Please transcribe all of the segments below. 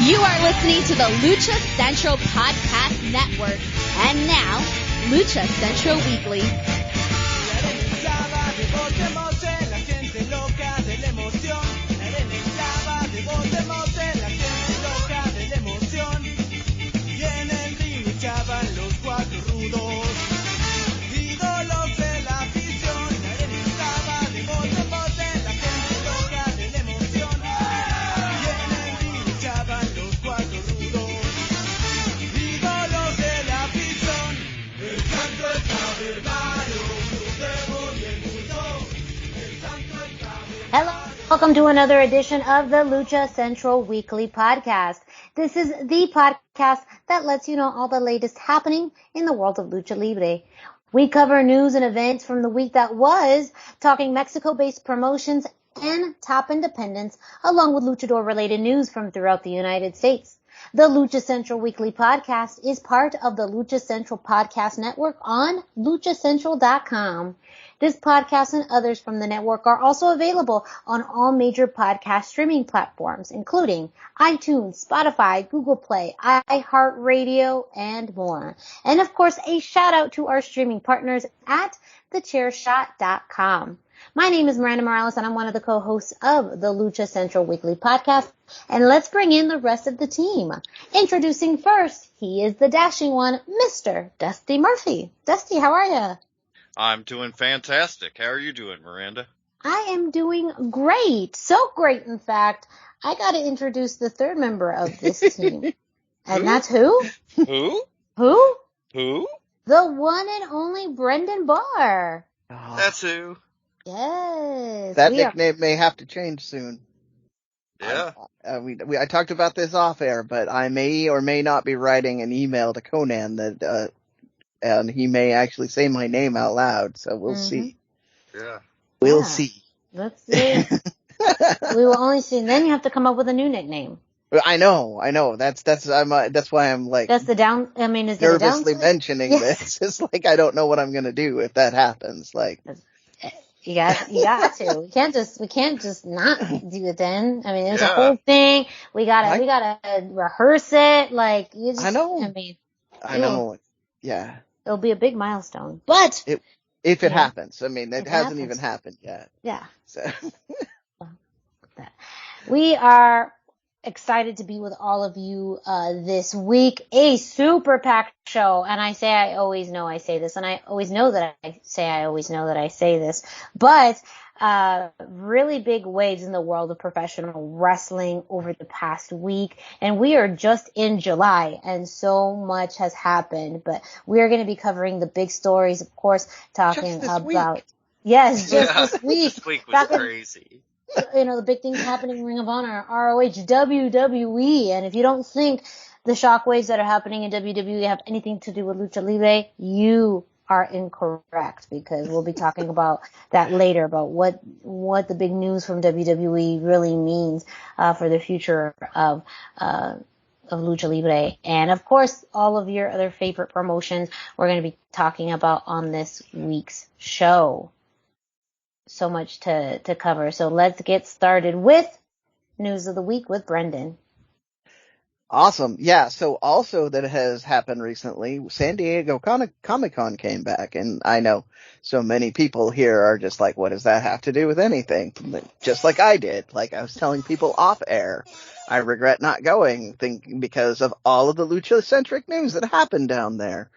You are listening to the Lucha Central Podcast Network. And now, Lucha Central Weekly. Hello, welcome to another edition of the Lucha Central Weekly Podcast. This is the podcast that lets you know all the latest happening in the world of Lucha Libre. We cover news and events from the week that was, talking Mexico-based promotions and top independents, along with luchador-related news from throughout the United States. The Lucha Central Weekly Podcast is part of the Lucha Central Podcast Network on luchacentral.com. This podcast and others from the network are also available on all major podcast streaming platforms, including iTunes, Spotify, Google Play, iHeartRadio, and more. And of course, a shout out to our streaming partners at thechairshot.com. My name is Miranda Morales, and I'm one of the co-hosts of the Lucha Central Weekly Podcast. And let's bring in the rest of the team. Introducing first, he is the dashing one, Mr. Dusty Murphy. Dusty, how are you? I'm doing fantastic. How are you doing, Miranda? I am doing great. So great, in fact. I got to introduce the third member of this team. And that's who? Who? Who? Who? The one and only Brendan Barr. Oh, That's who. Yes. that nickname may have to change soon. Yeah. I talked about this off air, but I may or may not be writing an email to Conan that, and he may actually say my name out loud, so we'll see. Yeah. We'll see. Let's see. We will only see. And then you have to come up with a new nickname. I know. That's why I'm like, That's the down, I mean, is there a nervously downside? mentioning this. It's like, I don't know what I'm gonna do if that happens. Like, You got to. We can't just not do it then. I mean, there's a Yeah. whole thing. We gotta rehearse it. Like, you just, I know. I mean, I know. Yeah. it'll be a big milestone. But, If it Yeah. happens. I mean, it If it hasn't happens. even happened yet. yeah. So. We are excited to be with all of you this week. A super packed show. And I always know I say this. And I always know that I say this. But really big waves in the world of professional wrestling over the past week. And we are just in July. And so much has happened. But we are going to be covering the big stories, of course, talking Just this about... week. Yes, just this week. This week was Talking- crazy. You know, the big things happening in Ring of Honor, ROH, WWE, and if you don't think the shockwaves that are happening in WWE have anything to do with Lucha Libre, you are incorrect, because we'll be talking about that later, about what the big news from WWE really means for the future of Lucha Libre. And of course, all of your other favorite promotions we're going to be talking about on this week's show. So much to cover. So let's get started with news of the week with Brendan. Awesome. Yeah. So also that has happened recently, San Diego Comic-Con came back, and I know so many people here are just like, what does that have to do with anything? Just like I did. Like I was telling people off air, I regret not going, thinking because of all of the lucha-centric news that happened down there.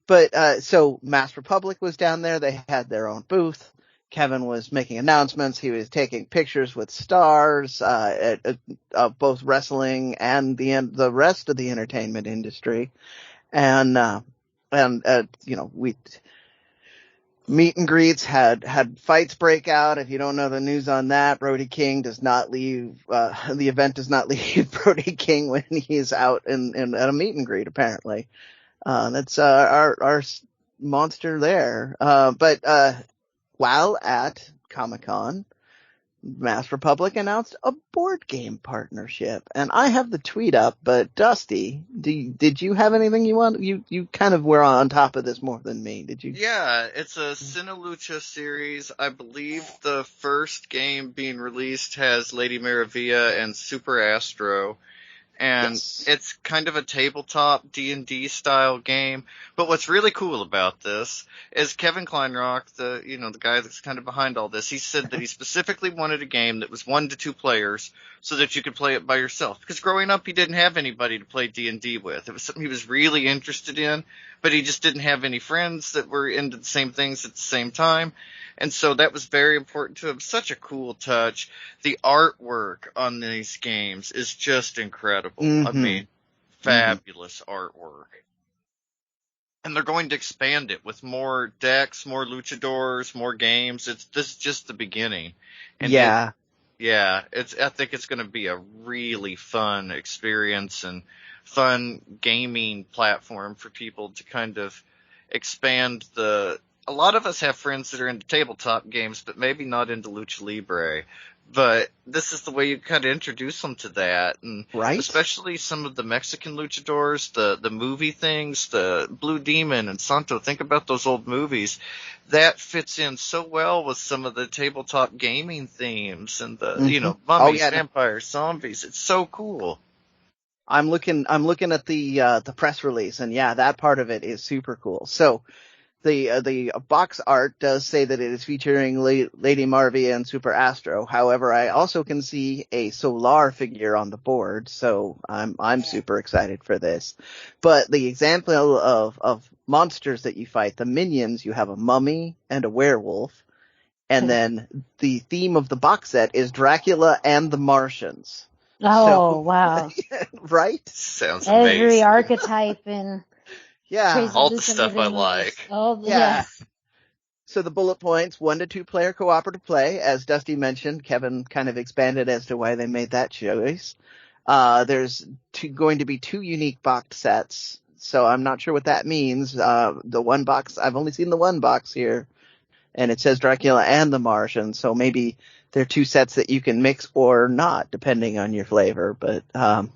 But so Mass Republic was down there. They had their own booth. Kevin was making announcements. He was taking pictures with stars, both wrestling and the rest of the entertainment industry. And we meet and greets had fights break out. If you don't know the news on that, Brody King does not leave, the event does not leave Brody King when he's out at a meet and greet, apparently. That's our monster there. But while at Comic-Con, Mass Republic announced a board game partnership, and I have the tweet up. But Dusty, did you have anything you want? You kind of were on top of this more than me. Did you? Yeah, it's a Cinelucha series. I believe the first game being released has Lady Maravilla and Super Astro. And Yes. it's kind of a tabletop D&D style game. But what's really cool about this is Kevin Kleinrock, the guy that's kind of behind all this, he said that he specifically wanted a game that was 1 to 2 players so that you could play it by yourself. Because growing up, he didn't have anybody to play D&D with. It was something he was really interested in, but he just didn't have any friends that were into the same things at the same time. And so that was very important to him. Such a cool touch. The artwork on these games is just incredible. Mm-hmm. I mean, fabulous artwork. And they're going to expand it with more decks, more luchadors, more games. This is just the beginning. And yeah. I think it's going to be a really fun experience and fun gaming platform for people to kind of expand a lot of us have friends that are into tabletop games, but maybe not into Lucha Libre. But this is the way you kind of introduce them to that. And right? Especially some of the Mexican luchadors, the movie things, the Blue Demon and Santo. Think about those old movies. That fits in so well with some of the tabletop gaming themes and the, mummies, vampires, zombies. It's so cool. I'm looking at the press release, and yeah, that part of it is super cool. So, the box art does say that it is featuring Lady Maravilla and Super Astro. However, I also can see a Solar figure on the board, so I'm super excited for this. But the example of monsters that you fight, the minions, you have a mummy and a werewolf, and then the theme of the box set is Dracula and the Martians. Oh, wow. Right? Sounds amazing. Every archetype in... Yeah. All the stuff I like. Oh, yeah. So the bullet points, 1 to 2 player cooperative play. As Dusty mentioned, Kevin kind of expanded as to why they made that choice. There's going to be 2 unique box sets. So I'm not sure what that means. The one box, I've only seen the one box here, and it says Dracula and the Martian. So maybe they're 2 sets that you can mix or not, depending on your flavor. But, and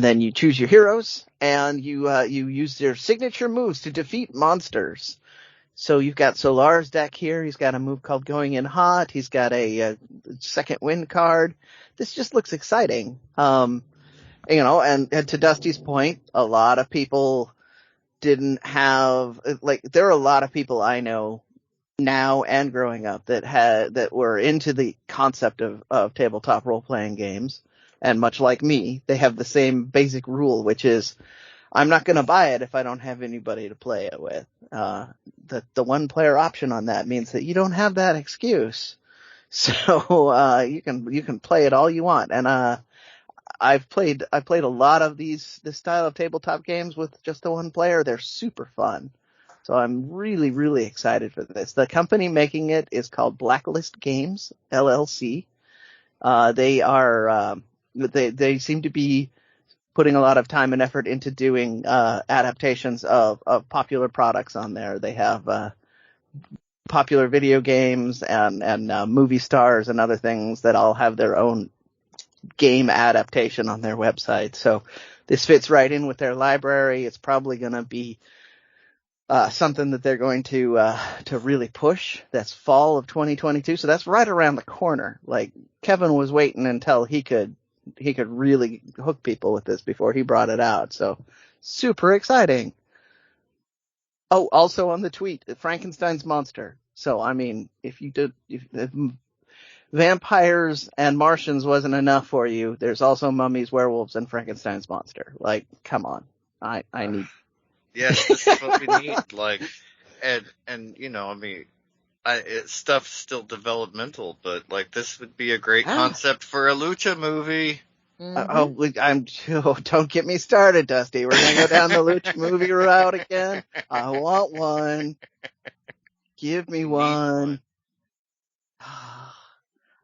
then you choose your heroes, and you use their signature moves to defeat monsters. So you've got Solar's deck here. He's got a move called Going In Hot. He's got a second wind card. This just looks exciting. And to Dusty's point, a lot of people didn't have, there are a lot of people I know now and growing up that were into the concept of tabletop role-playing games. And much like me, they have the same basic rule, which is I'm not going to buy it if I don't have anybody to play it with. The one player option on that means that you don't have that excuse. So, you can play it all you want. And, I played a lot of this style of tabletop games with just the one player. They're super fun. So I'm really, really excited for this. The company making it is called Blacklist Games, LLC. They seem to be putting a lot of time and effort into doing adaptations of popular products on there. They have popular video games and movie stars and other things that all have their own game adaptation on their website. So this fits right in with their library. It's probably going to be something that they're going to really push. That's fall of 2022. So that's right around the corner. Like Kevin was waiting until he could really hook people with this before he brought it out. So super exciting. Oh, also on the tweet, Frankenstein's monster. So, I mean, if vampires and Martians wasn't enough for you, there's also mummies, werewolves, and Frankenstein's monster. Like, come on. I need. Yes, this is what we need. Like, stuff's still developmental, but like this would be a great concept for a lucha movie. Mm-hmm. Don't get me started, Dusty. We're gonna go down the lucha movie route again. I want one. Give me one.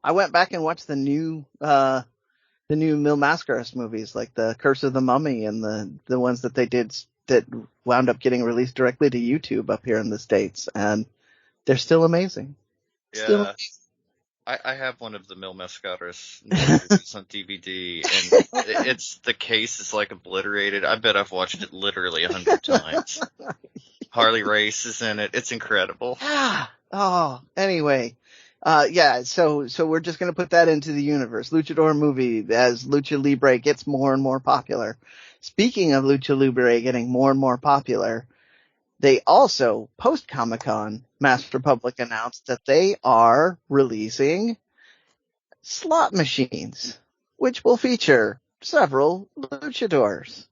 I went back and watched the new Mil Mascaras movies, like the Curse of the Mummy and the ones that they did that wound up getting released directly to YouTube up here in the States, and they're still amazing. Yeah. I have one of the Mil Mascaras movies on DVD, and the case is like obliterated. I bet I've watched it literally 100 times. Harley Race is in it. It's incredible. Oh, anyway. Yeah, so we're just gonna put that into the universe. Luchador movie as Lucha Libre gets more and more popular. Speaking of Lucha Libre getting more and more popular, they also, post-Comic-Con, Masked Republic announced that they are releasing slot machines, which will feature several luchadors,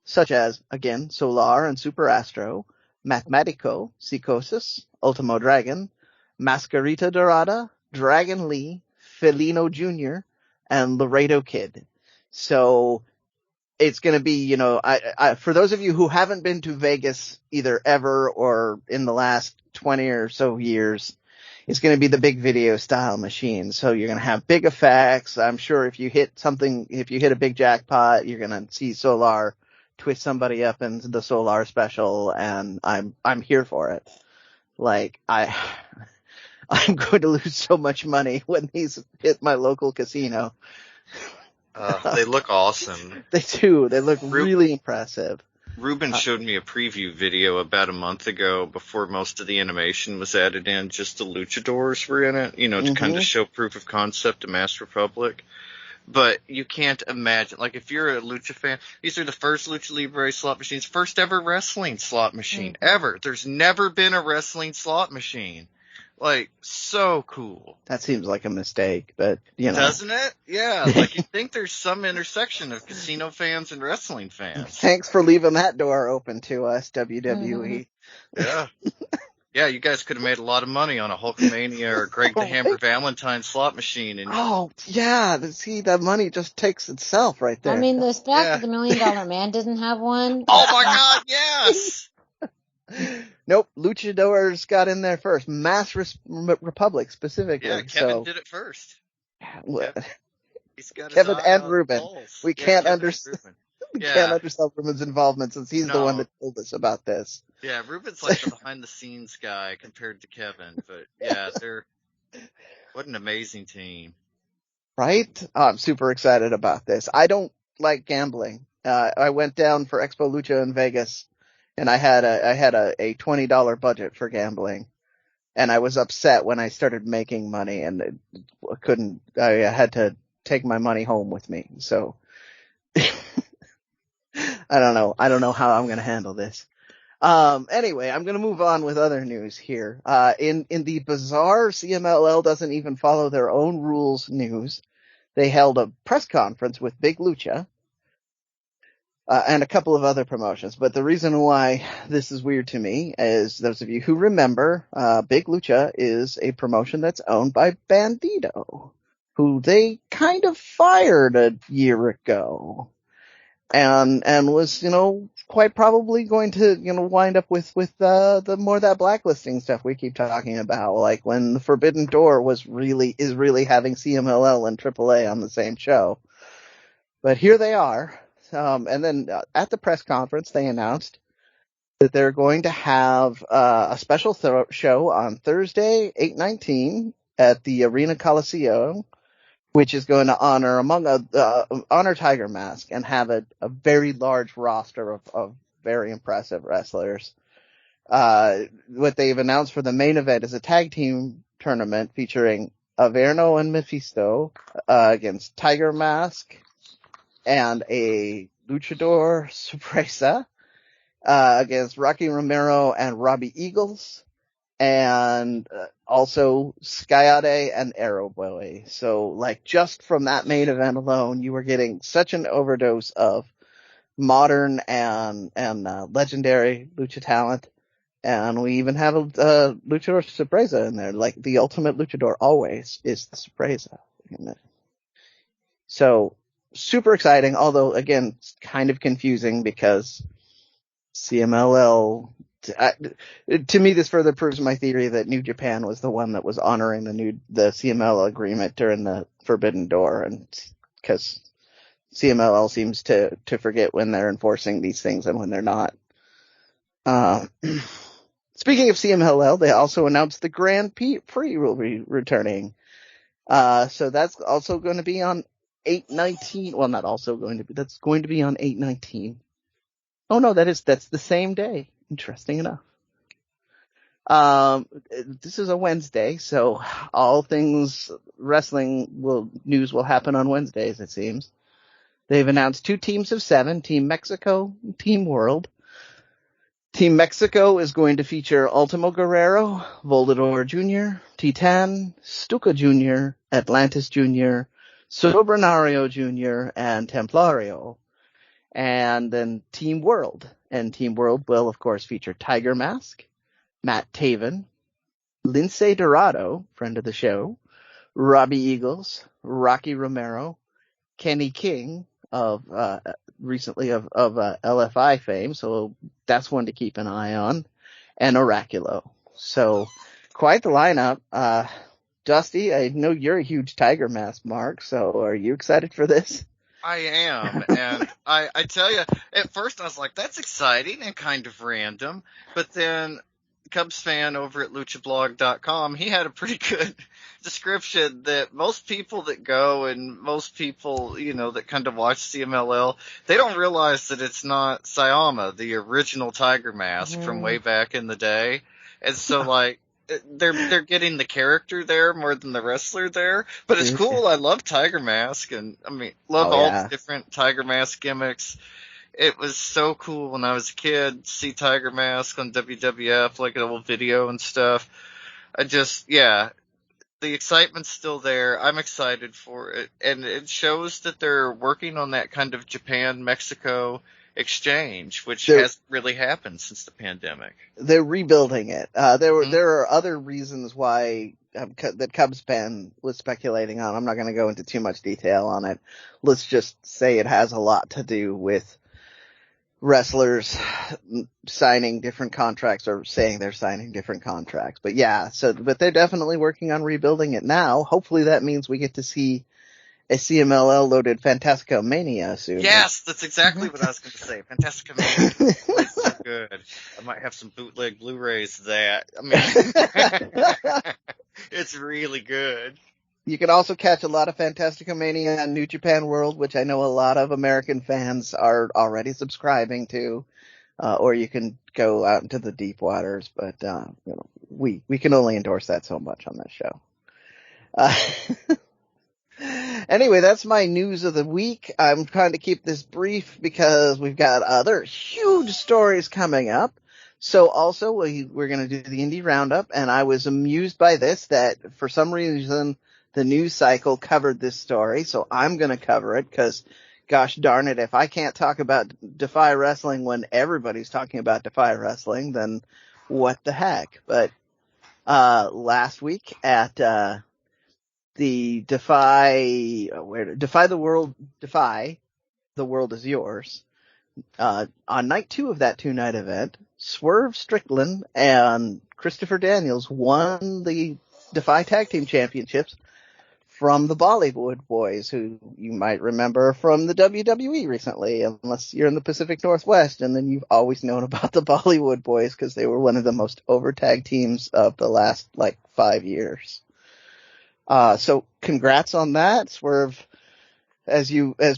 such as, again, Solar and Super Astro, Mathematico, Psicosis, Ultimo Dragon, Mascarita Dorada, Dragon Lee, Felino Jr., and Laredo Kid. So it's going to be, for those of you who haven't been to Vegas either ever or in the last 20 or so years, it's going to be the big video style machine. So you're going to have big effects. I'm sure if you hit a big jackpot, you're going to see Solar twist somebody up into the Solar special, and I'm here for it. Like, I'm going to lose so much money when these hit my local casino. They look awesome. They do. They look really impressive. Ruben showed me a preview video about a month ago before most of the animation was added in. Just the luchadors were in it, to kind of show proof of concept to Masked Republic. But you can't imagine, like, if you're a Lucha fan, these are the first Lucha Libre slot machines, first ever wrestling slot machine ever. There's never been a wrestling slot machine. Like, so cool. That seems like a mistake, but, Doesn't it? Yeah, like, you think there's some intersection of casino fans and wrestling fans. Thanks for leaving that door open to us, WWE. Yeah. Yeah, you guys could have made a lot of money on a Hulkamania or Greg the Hammer Valentine slot machine. See, that money just takes itself right there. I mean, the fact that the $1 Million Man didn't have one. Oh my God, yes! Nope, luchadors got in there first. Masked Republic specifically. Yeah, Kevin did it first. He's got Kevin his eye and on Ruben. Pulse. We can't understand. We can't undersell Ruben's involvement since he's the one that told us about this. Yeah, Ruben's like the behind the scenes guy compared to Kevin, but yeah, what an amazing team. Right? I'm super excited about this. I don't like gambling. I went down for Expo Lucha in Vegas, and I had a $20 budget for gambling, and I was upset when I started making money, and I had to take my money home with me. So I don't know how I'm going to handle this. Anyway, I'm going to move on with other news here. In the bizarre CMLL doesn't even follow their own rules news, they held a press conference with Big Lucha, and a couple of other promotions. But the reason why this is weird to me is, those of you who remember, Big Lucha is a promotion that's owned by Bandito, who they kind of fired a year ago. And was, quite probably going to, wind up with the more that blacklisting stuff we keep talking about, like when the Forbidden Door is really having CMLL and AAA on the same show. But here they are. And then at the press conference, they announced that they're going to have a special show on Thursday, 8/19 at the Arena Coliseum, which is going to honor Tiger Mask and have a very large roster of very impressive wrestlers. What they've announced for the main event is a tag team tournament featuring Averno and Mephisto against Tiger Mask and a luchador sorpresa against Rocky Romero and Robbie Eagles, and also Skyade and Arrow Boy. So, like, just from that main event alone, you were getting such an overdose of modern and legendary lucha talent. And we even have a luchador sorpresa in there. Like, the ultimate luchador always is the sorpresa. So, super exciting, although, again, it's kind of confusing because CMLL, to me, this further proves my theory that New Japan was the one that was honoring the CMLL agreement during the Forbidden Door, and because CMLL seems to forget when they're enforcing these things and when they're not. Speaking of CMLL, they also announced the Grand Prix will be returning. So that's also going to be on 8/19. Well, not also going to be. That's going to be on 8/19. Oh no, that's the same day. Interesting enough. This is a Wednesday, so all things wrestling news will happen on Wednesdays, it seems. They've announced 2 teams of 7, Team Mexico, Team World. Team Mexico is going to feature Ultimo Guerrero, Volador Jr., Titan, Stuka Jr., Atlantis Jr., Sobranario Jr., and Templario. And then Team World. And Team World will, of course, feature Tiger Mask, Matt Taven, Lince Dorado, friend of the show, Robbie Eagles, Rocky Romero, Kenny King of recently of LFI fame, so that's one to keep an eye on, and Oraculo. So quite the lineup. Dusty, I know you're a huge Tiger Mask mark, so are you excited for this? I am, and I tell you, at first I was like, that's exciting and kind of random, but then Cubs fan over at luchablog.com, he had a pretty good description that most people that go and most people, that kind of watch CMLL, they don't realize that it's not Sayama, the original Tiger Mask from way back in the day. And so, like, they're getting the character there more than the wrestler there. But it's cool. I love Tiger Mask, and love all the different Tiger Mask gimmicks. It was so cool when I was a kid to see Tiger Mask on WWF, like an old video and stuff. The excitement's still there. I'm excited for it. And it shows that they're working on that kind of Japan-Mexico exchange, which hasn't really happened since the pandemic. They're rebuilding it. There are other reasons why that Cubs fan was speculating on. I'm not going to go into too much detail on it. Let's just say it has a lot to do with wrestlers signing different contracts or saying they're signing different contracts. But but they're definitely working on rebuilding it now. Hopefully that means we get to see a CMLL loaded Fantastica Mania soon. Yes, that's exactly what I was going to say. Fantastica Mania. It's so good. I might have some bootleg Blu-rays of that. It's really good. You can also catch a lot of Fantastica Mania on New Japan World, which I know a lot of American fans are already subscribing to, or you can go out into the deep waters, but we can only endorse that so much on this show. Anyway, that's my news of the week. I'm trying to keep this brief because we've got other huge stories coming up. So also we're going to do the Indie Roundup, and I was amused by this, that for some reason the news cycle covered this story, so I'm going to cover it because, gosh darn it, if I can't talk about Defy Wrestling when everybody's talking about Defy Wrestling, then what the heck? But last week at the Defy the World is Yours, on night 2 of that 2-night event, Swerve Strickland and Christopher Daniels won the Defy Tag Team Championships from the Bollywood Boys, who you might remember from the WWE recently, unless you're in the Pacific Northwest, and then you've always known about the Bollywood Boys because they were one of the most over tag teams of the last, 5 years. So congrats on that. Swerve, as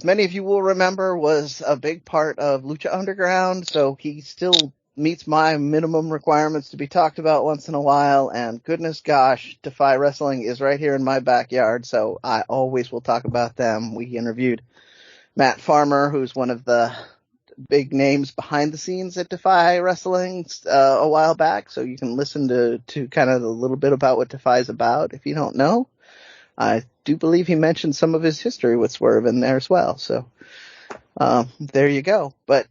many of you will remember, was a big part of Lucha Underground, so he still meets my minimum requirements to be talked about once in a while, and goodness gosh, Defy Wrestling is right here in my backyard, so I always will talk about them. We interviewed Matt Farmer, who's one of the big names behind the scenes at Defy Wrestling a while back, so you can listen to kind of a little bit about what Defy's about if you don't know. I do believe he mentioned some of his history with Swerve in there as well, so there you go. But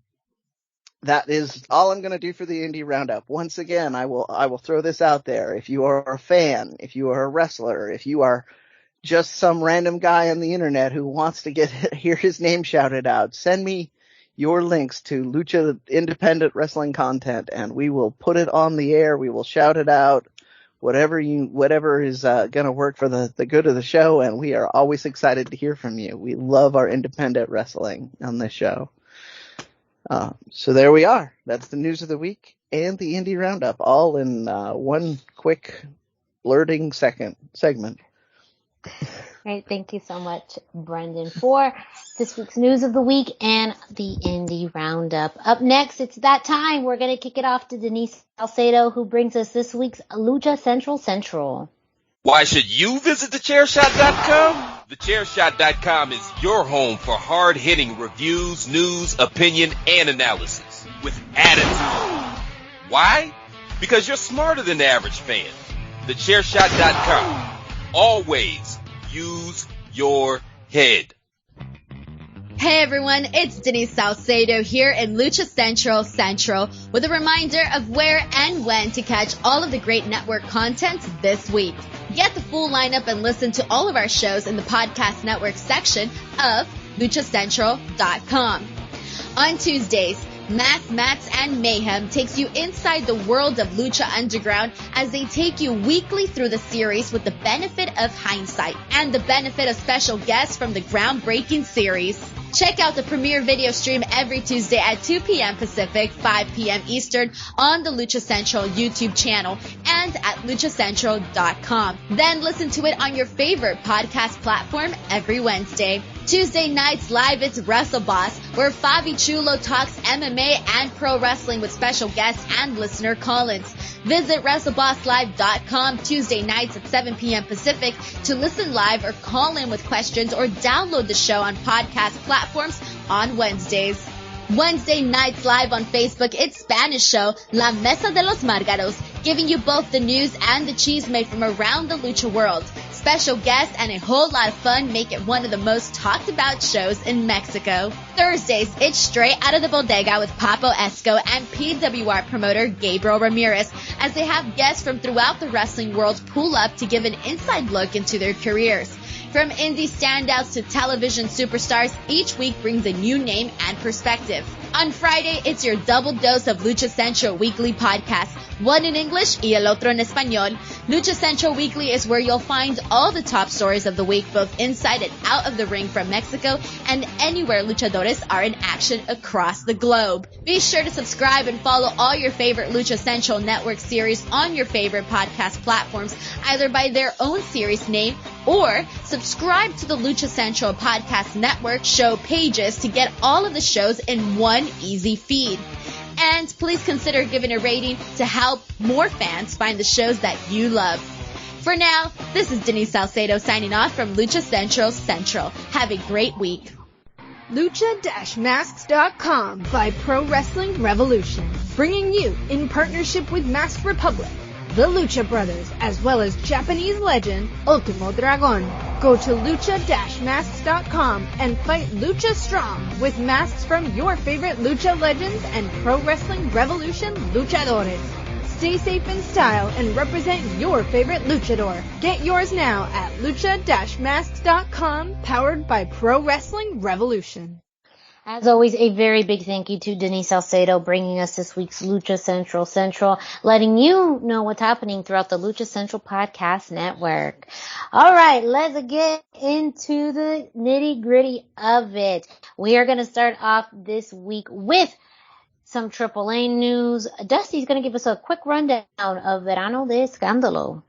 that is all I'm going to do for the Indie Roundup. Once again, I will throw this out there. If you are a fan, if you are a wrestler, if you are just some random guy on the internet who wants to hear his name shouted out, send me your links to Lucha independent wrestling content, and we will put it on the air. We will shout it out. Whatever is going to work for the good of the show, and we are always excited to hear from you. We love our independent wrestling on this show. So there we are. That's the news of the week and the Indie Roundup, all in one quick blurting segment. Great. Thank you so much, Brendan, for this week's news of the week and the Indie Roundup. Up next, it's that time. We're going to kick it off to Denise Salcedo, who brings us this week's Lucha Central. Why should you visit thechairshot.com? Thechairshot.com is your home for hard-hitting reviews, news, opinion, and analysis with attitude. Why? Because you're smarter than the average fan. Thechairshot.com. Always use your head. Hey everyone, it's Denise Salcedo here in Lucha Central with a reminder of where and when to catch all of the great network content this week. Get the full lineup and listen to all of our shows in the podcast network section of luchacentral.com. On Tuesdays, Mass, Mats, and Mayhem takes you inside the world of Lucha Underground as they take you weekly through the series with the benefit of hindsight and the benefit of special guests from the groundbreaking series. Check out the premiere video stream every Tuesday at 2 p.m. Pacific, 5 p.m. Eastern on the Lucha Central YouTube channel and at luchacentral.com. Then listen to it on your favorite podcast platform every Wednesday. Tuesday nights live, it's Wrestle Boss, where Fabi Chulo talks MMA and pro wrestling with special guests and listener call-ins. Visit WrestleBossLive.com Tuesday nights at 7 p.m. Pacific to listen live or call in with questions or download the show on podcast platforms on Wednesdays. Wednesday nights live on Facebook, it's Spanish show La Mesa de los Márgaros, giving you both the news and the cheese made from around the lucha world. Special guests and a whole lot of fun make it one of the most talked about shows in Mexico. Thursdays, it's Straight Out of the Bodega with Papo Esco and PWR promoter Gabriel Ramirez as they have guests from throughout the wrestling world pull up to give an inside look into their careers. From indie standouts to television superstars, each week brings a new name and perspective. On Friday, it's your double dose of Lucha Central Weekly podcast, one in English y el otro en español. Lucha Central Weekly is where you'll find all the top stories of the week, both inside and out of the ring from Mexico and anywhere luchadores are in action across the globe. Be sure to subscribe and follow all your favorite Lucha Central Network series on your favorite podcast platforms, either by their own series name or subscribe to the Lucha Central Podcast Network show pages to get all of the shows in one easy feed. And please consider giving a rating to help more fans find the shows that you love. For now, this is Denise Salcedo signing off from Lucha Central. Have a great week. Lucha-Masks.com by Pro Wrestling Revolution, bringing you, in partnership with Mask Republic, the Lucha Brothers, as well as Japanese legend Ultimo Dragon. Go to lucha-masks.com and fight Lucha Strong with masks from your favorite Lucha legends and Pro Wrestling Revolution luchadores. Stay safe in style and represent your favorite luchador. Get yours now at lucha-masks.com, powered by Pro Wrestling Revolution. As always, a very big thank you to Denise Salcedo bringing us this week's Lucha Central, letting you know what's happening throughout the Lucha Central Podcast Network. All right, let's get into the nitty-gritty of it. We are going to start off this week with some AAA news. Dusty's going to give us a quick rundown of Verano de Escándalo.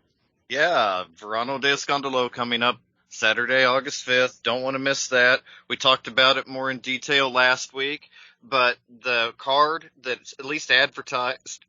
Yeah, Verano de Escándalo coming up Saturday, August 5th. Don't want to miss that. We talked about it more in detail last week, but the card that's at least advertised,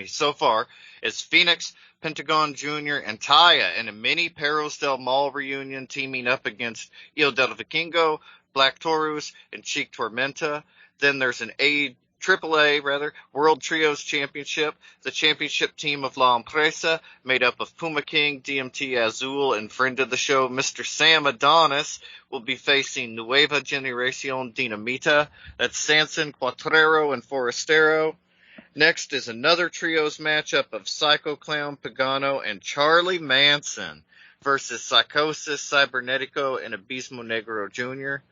so far is Phoenix, Pentagon Jr., and Taya in a mini Perros del Mal reunion teaming up against Il del Vikingo, Black Taurus, and Cheek Tormenta. Then there's an AAA World Trios Championship. The championship team of La Empresa, made up of Puma King, DMT Azul, and friend of the show, Mr. Sam Adonis, will be facing Nueva Generacion Dinamita. That's Sanson, Cuatrero, and Forastero. Next is another trios matchup of Psycho Clown, Pagano, and Charlie Manson versus Psychosis, Cybernetico, and Abismo Negro Jr.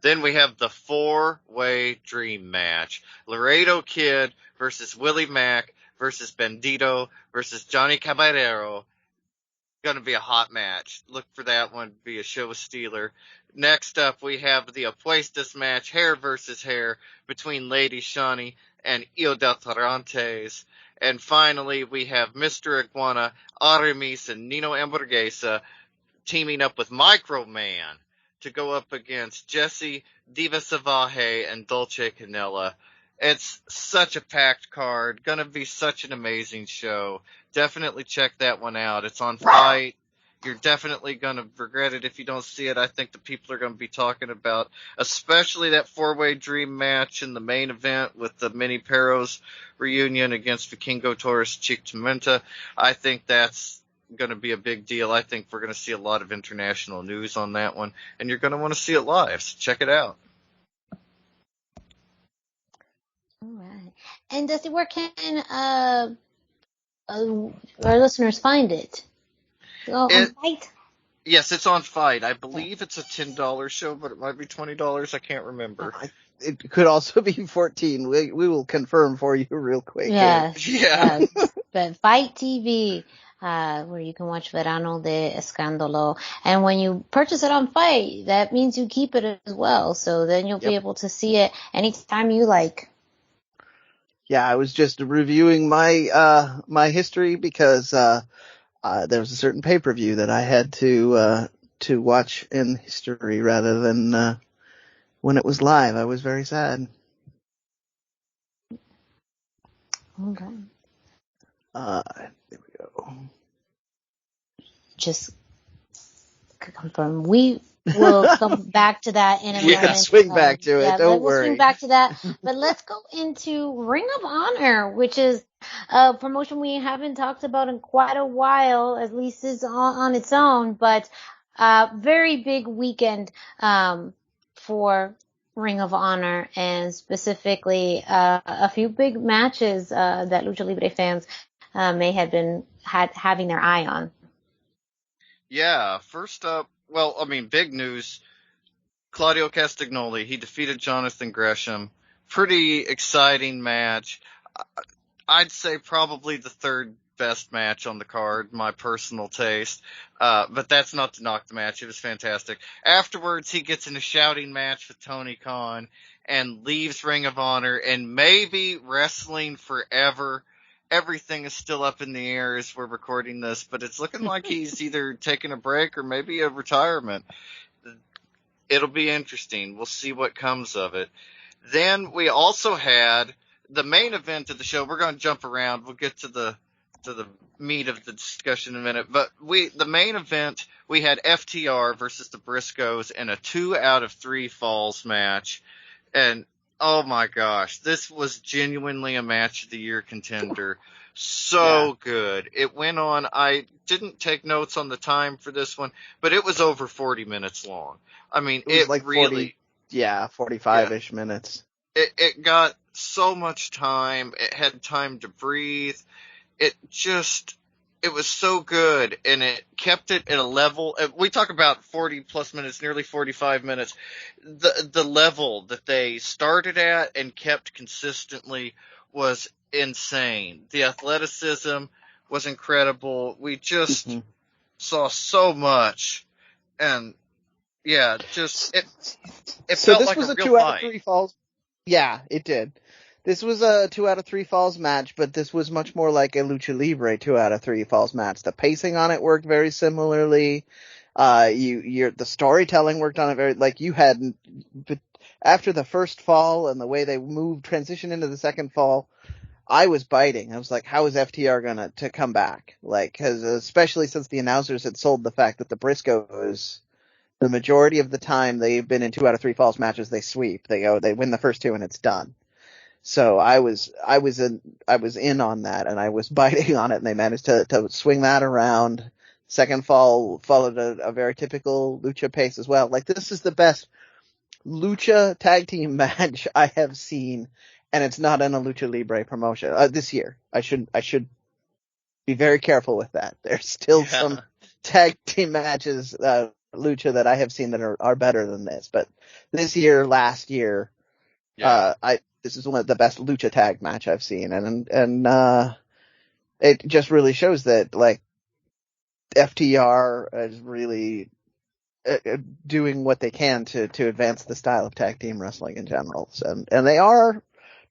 Then we have the four-way dream match. Laredo Kid versus Willie Mack versus Bandito versus Johnny Caballero. Going to be a hot match. Look for that one to be a show stealer. Next up, we have the Apuestas match, hair versus hair, between Lady Shani and Io del Tarantes. And finally, we have Mr. Iguana, Aramis, and Nino Hamburguesa teaming up with Microman to go up against Jesse, Diva Savaje, and Dulce Canella. It's such a packed card. Gonna be such an amazing show. Definitely check that one out. It's on Fight. You're definitely gonna regret it if you don't see it. I think the people are gonna be talking about, especially that 4-way dream match in the main event with the Mini Perros reunion against Vikingo Torres Chick Tormenta. I think that's going to be a big deal. I think we're going to see a lot of international news on that one, and you're going to want to see it live. So check it out. All right. And Dusty, where can our listeners find it? On Fight? Yes, it's on Fight. I believe it's a $10 show, but it might be $20. I can't remember. It could also be 14. We will confirm for you real quick. Yes. Yeah. Yes. But Fight TV, where you can watch Verano de Escándalo. And when you purchase it on Fight, that means you keep it as well. So then you'll be able to see it anytime you like. Yeah, I was just reviewing my my history because there was a certain pay-per-view that I had to watch in history rather than when it was live. I was very sad. Okay. There we go. Just confirm. We will come back to that in a moment. We can swing back to it. Don't worry. We'll swing back to that. But let's go into Ring of Honor, which is a promotion we haven't talked about in quite a while. At least it's on its own. But very big weekend for Ring of Honor, and specifically a few big matches that Lucha Libre fans may have been having their eye on. Yeah, first up, well, I mean, big news. Claudio Castagnoli, he defeated Jonathan Gresham. Pretty exciting match. I'd say probably the third best match on the card, my personal taste. But that's not to knock the match. It was fantastic. Afterwards, he gets in a shouting match with Tony Khan and leaves Ring of Honor and maybe wrestling forever. Everything is still up in the air as we're recording this, but it's looking like he's either taking a break or maybe a retirement. It'll be interesting. We'll see what comes of it. Then we also had the main event of the show. We're going to jump around. We'll get to the meat of the discussion in a minute. But the main event, we had FTR versus the Briscoes in a 2 out of 3 falls match. And oh my gosh, this was genuinely a match of the year contender. So good. It went on. I didn't take notes on the time for this one, but it was over 40 minutes long. I mean, it was like really, 45-ish minutes. It got so much time. It had time to breathe. It was so good, and it kept it at a level. We talk about 40 plus minutes, nearly 45 minutes. The level that they started at and kept consistently was insane. The athleticism was incredible. We just saw so much, and yeah, just it so felt this like was a a real 2 out fight. of 3 falls. Yeah, it did. This was a 2 out of 3 falls match, but this was much more like a Lucha Libre 2 out of 3 falls match. The pacing on it worked very similarly. The storytelling worked on it very, like you had, but after the first fall and the way they transitioned into the second fall, I was biting. I was like, how is FTR to come back? Like, cause especially since the announcers had sold the fact that the Briscoes, the majority of the time they've been in 2 out of 3 falls matches, they sweep. They win the first 2 and it's done. So I was in on that, and I was biting on it, and they managed to swing that around. Second fall followed a very typical Lucha pace as well. Like, this is the best Lucha tag team match I have seen, and it's not in a Lucha Libre promotion this year. I should be very careful with that. There's still some tag team matches, Lucha, that I have seen that are better than this, but this year, last year, this is one of the best Lucha tag match I've seen, and it just really shows that, like, FTR is really doing what they can to advance the style of tag team wrestling in general. And they are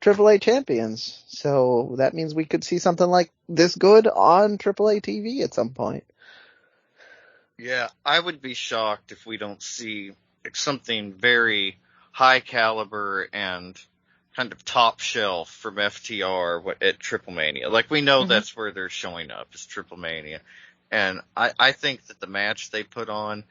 AAA champions, so that means we could see something like this good on AAA TV at some point. Yeah, I would be shocked if we don't see something very high caliber and kind of top shelf from FTR at Triple Mania. Like, we know that's where they're showing up, is Triple Mania. And I think that the match they put on,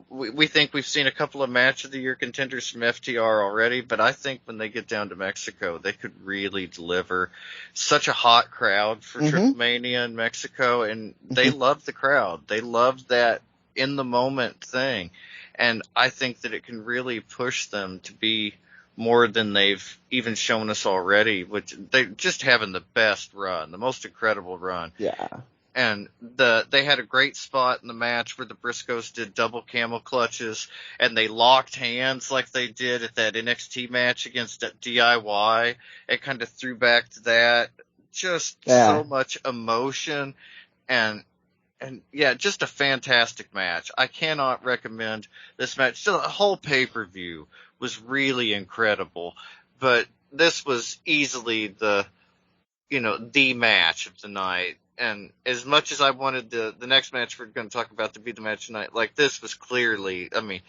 we think we've seen a couple of match of the year contenders from FTR already, but I think when they get down to Mexico, they could really deliver. Such a hot crowd for Triple Mania in Mexico, and they love the crowd. They love that in the moment thing. And I think that it can really push them to be more than they've even shown us already, which they're just having the best run, the most incredible run. Yeah. And they had a great spot in the match where the Briscoes did double camel clutches and they locked hands like they did at that NXT match against DIY. It kind of threw back to that. Just so much emotion and yeah, just a fantastic match. I cannot recommend this match. The whole pay-per-view was really incredible, but this was easily the match of the night. And as much as I wanted the next match we're going to talk about to be the match tonight, like, this was clearly, I mean,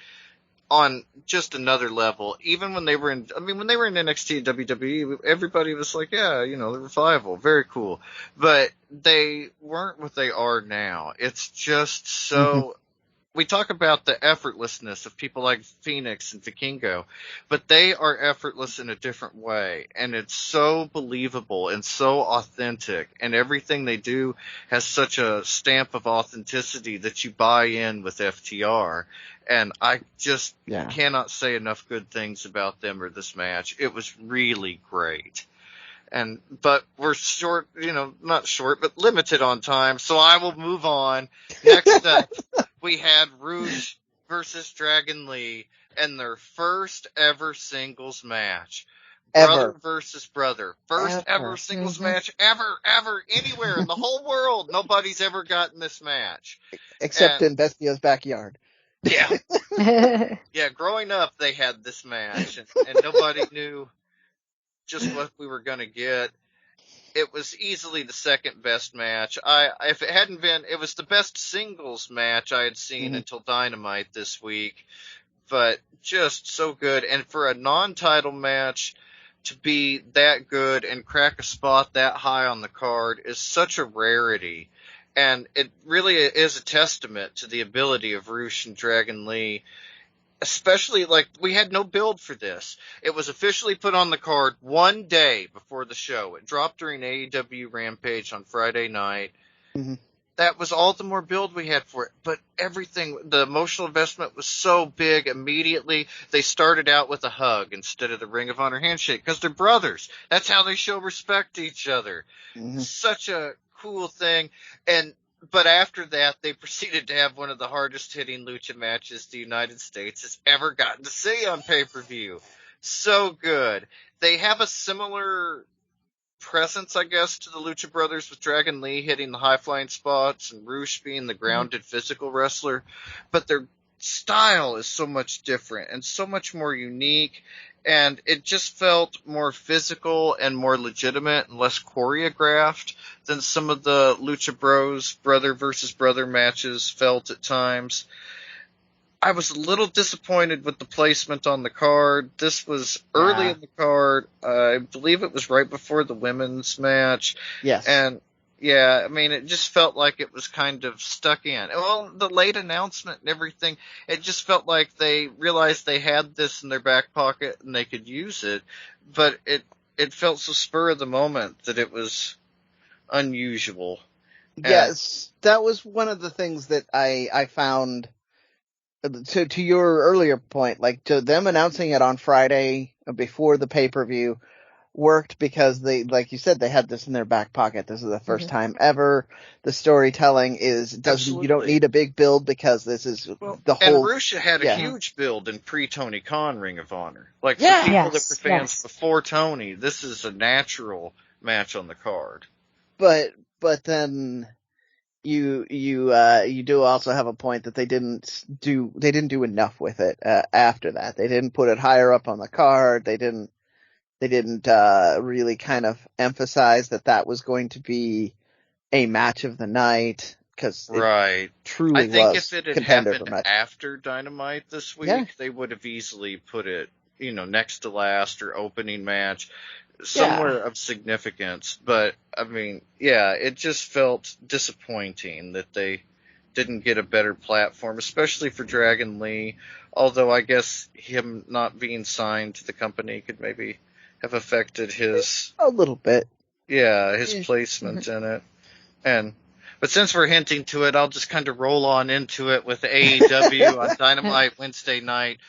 on just another level. Even when they were in NXT and WWE, everybody was like, yeah, the revival, very cool. But they weren't what they are now. It's just so, we talk about the effortlessness of people like Phoenix and Vikingo, but they are effortless in a different way. And it's so believable and so authentic. And everything they do has such a stamp of authenticity that you buy in with FTR. And I just cannot say enough good things about them or this match. It was really great. But we're short, not short, but limited on time. So I will move on. Next up, we had Rouge versus Dragon Lee and their first ever singles match. Brother versus brother. First ever singles match ever, anywhere in the whole world. Nobody's ever gotten this match. Except in Bestio's backyard. Yeah. Yeah, growing up, they had this match, and nobody knew just what we were going to get. It was easily the second best match. If it hadn't been, it was the best singles match I had seen until Dynamite this week, but just so good. And for a non-title match to be that good and crack a spot that high on the card is such a rarity. And it really is a testament to the ability of Rouge and Dragon Lee. Especially, like, we had no build for this. It was officially put on the card one day before the show. It dropped during AEW Rampage on Friday night. That was all the more build we had for it. But everything, the emotional investment was so big immediately. They started out with a hug instead of the Ring of Honor handshake because they're brothers. That's how they show respect to each other. Such a cool thing. But after that, they proceeded to have one of the hardest hitting lucha matches the United States has ever gotten to see on pay-per-view. So good. They have a similar presence, I guess, to the Lucha Brothers, with Dragon Lee hitting the high-flying spots and Rouge being the grounded physical wrestler. But their style is so much different and so much more unique. And it just felt more physical and more legitimate and less choreographed than some of the Lucha Bros brother versus brother matches felt at times. I was a little disappointed with the placement on the card. This was early in the card. I believe it was right before the women's match. Yes. And yeah, I mean, it just felt like it was kind of stuck in. Well, the late announcement and everything, it just felt like they realized they had this in their back pocket and they could use it, but it felt so spur of the moment that it was unusual. Yes, that was one of the things that I found, to your earlier point, like, to them announcing it on Friday before the pay-per-view worked because they, like you said, they had this in their back pocket. This is the first time ever. The storytelling you don't need a big build because this is the whole. And Rouge had a huge build in pre-Tony Khan Ring of Honor. Like, for people that were fans before Tony, this is a natural match on the card. But then you do also have a point that they didn't do enough with it after that. They didn't put it higher up on the card. They didn't really kind of emphasize that was going to be a match of the night. because right. truly I think was if it had contender for happened match. after Dynamite this week, Yeah. they would have easily put it, next to last or opening match, somewhere of significance. But, I mean, yeah, it just felt disappointing that they didn't get a better platform, especially for Dragon Lee, although I guess him not being signed to the company could maybe have affected his... A little bit. Yeah, his placement in it. But since we're hinting to it, I'll just kind of roll on into it with AEW on Dynamite Wednesday night.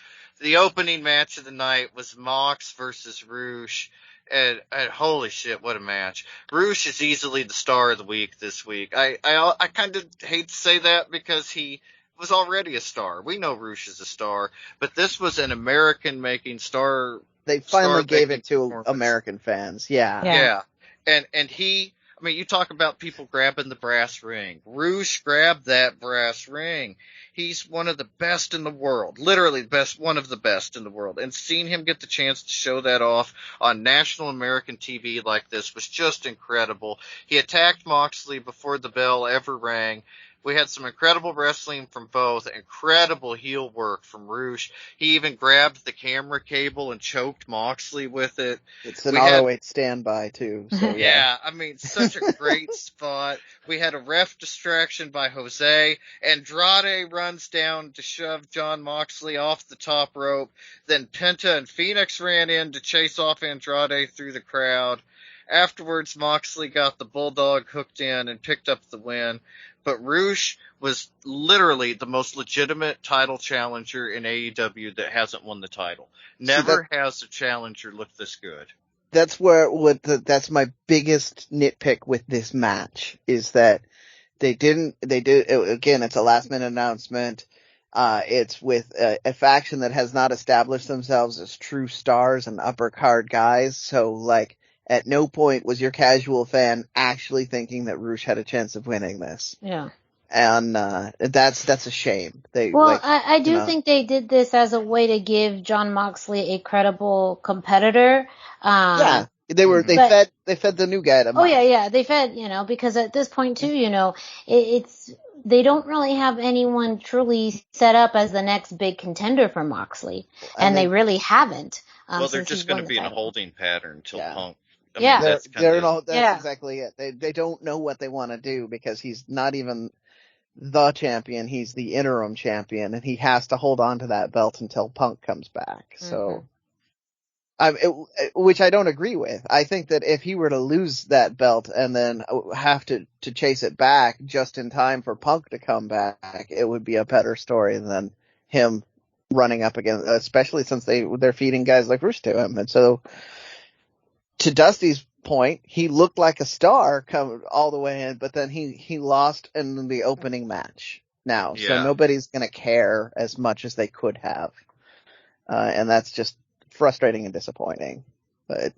The opening match of the night was Mox versus Roosh. And holy shit, what a match. Roosh is easily the star of the week this week. I kind of hate to say that because he was already a star. We know Roosh is a star, but this was an American-making star. They finally gave it to American fans. Yeah. And he, I mean, you talk about people grabbing the brass ring. Roosh grabbed that brass ring. He's one of the best in the world. Literally one of the best in the world. And seeing him get the chance to show that off on national American TV like this was just incredible. He attacked Moxley before the bell ever rang. We had some incredible wrestling from both, incredible heel work from Roosh. He even grabbed the camera cable and choked Moxley with it. It's an ROH standby, too. So, yeah, I mean, such a great spot. We had a ref distraction by Jose. Andrade runs down to shove John Moxley off the top rope. Then Penta and Phoenix ran in to chase off Andrade through the crowd. Afterwards, Moxley got the Bulldog hooked in and picked up the win. But Roosh was literally the most legitimate title challenger in AEW that hasn't won the title. Never has a challenger looked this good. That's that's my biggest nitpick with this match is that again, it's a last minute announcement. It's with a faction that has not established themselves as true stars and upper card guys. So like, at no point was your casual fan actually thinking that Roosh had a chance of winning this. Yeah. And that's a shame. I do think they did this as a way to give John Moxley a credible competitor. They fed the new guy to Mox. They fed, because at this point too, they don't really have anyone truly set up as the next big contender for Moxley, and they really haven't. Well, they're just going to be in a holding pattern until Punk. That's exactly it. They don't know what they want to do because he's not even the champion. He's the interim champion, and he has to hold on to that belt until Punk comes back. So, which I don't agree with. I think that if he were to lose that belt and then have to chase it back just in time for Punk to come back, it would be a better story than him running up against, especially since they're feeding guys like Roosh to him. And so, to Dusty's point, he looked like a star coming all the way in, but then he lost in the opening match now. Yeah. So nobody's going to care as much as they could have. And that's just frustrating and disappointing. But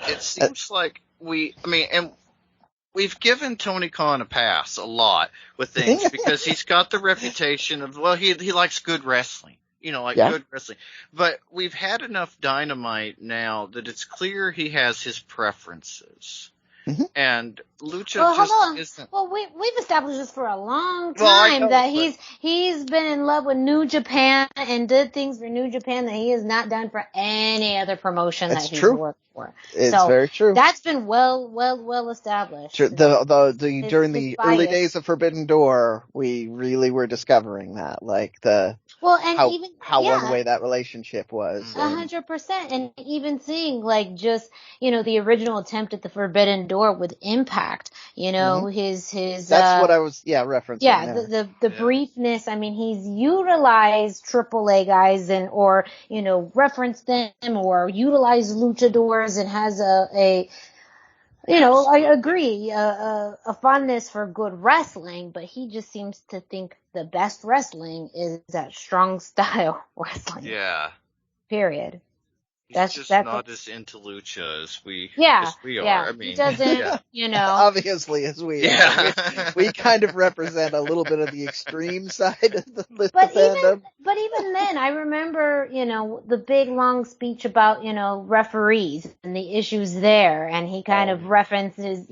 it seems like we've given Tony Khan a pass a lot with things because he's got the reputation of, he likes good wrestling. Good wrestling. But we've had enough Dynamite now that it's clear he has his preferences. Mm-hmm. And Lucha isn't. Well, we've established this for a long time that he's been in love with New Japan and did things for New Japan that he has not done for any other promotion that he's worked for. It's very true. That's been well established. During the early days of Forbidden Door, we really were discovering that, how one way that relationship was. 100%, and even seeing the original attempt at the Forbidden Door with Impact. His. That's what I was referencing. Yeah, the briefness. I mean, he's utilized AAA guys or referenced them or utilized luchadors and has I agree, a fondness for good wrestling, but he just seems to think the best wrestling is that strong style wrestling. Yeah. Period. He's not as into lucha as we are. I mean, he doesn't, Obviously, as we are. We kind of represent a little bit of the extreme side of the fandom. But even then, I remember, the big long speech about, referees and the issues there, and he kind of references,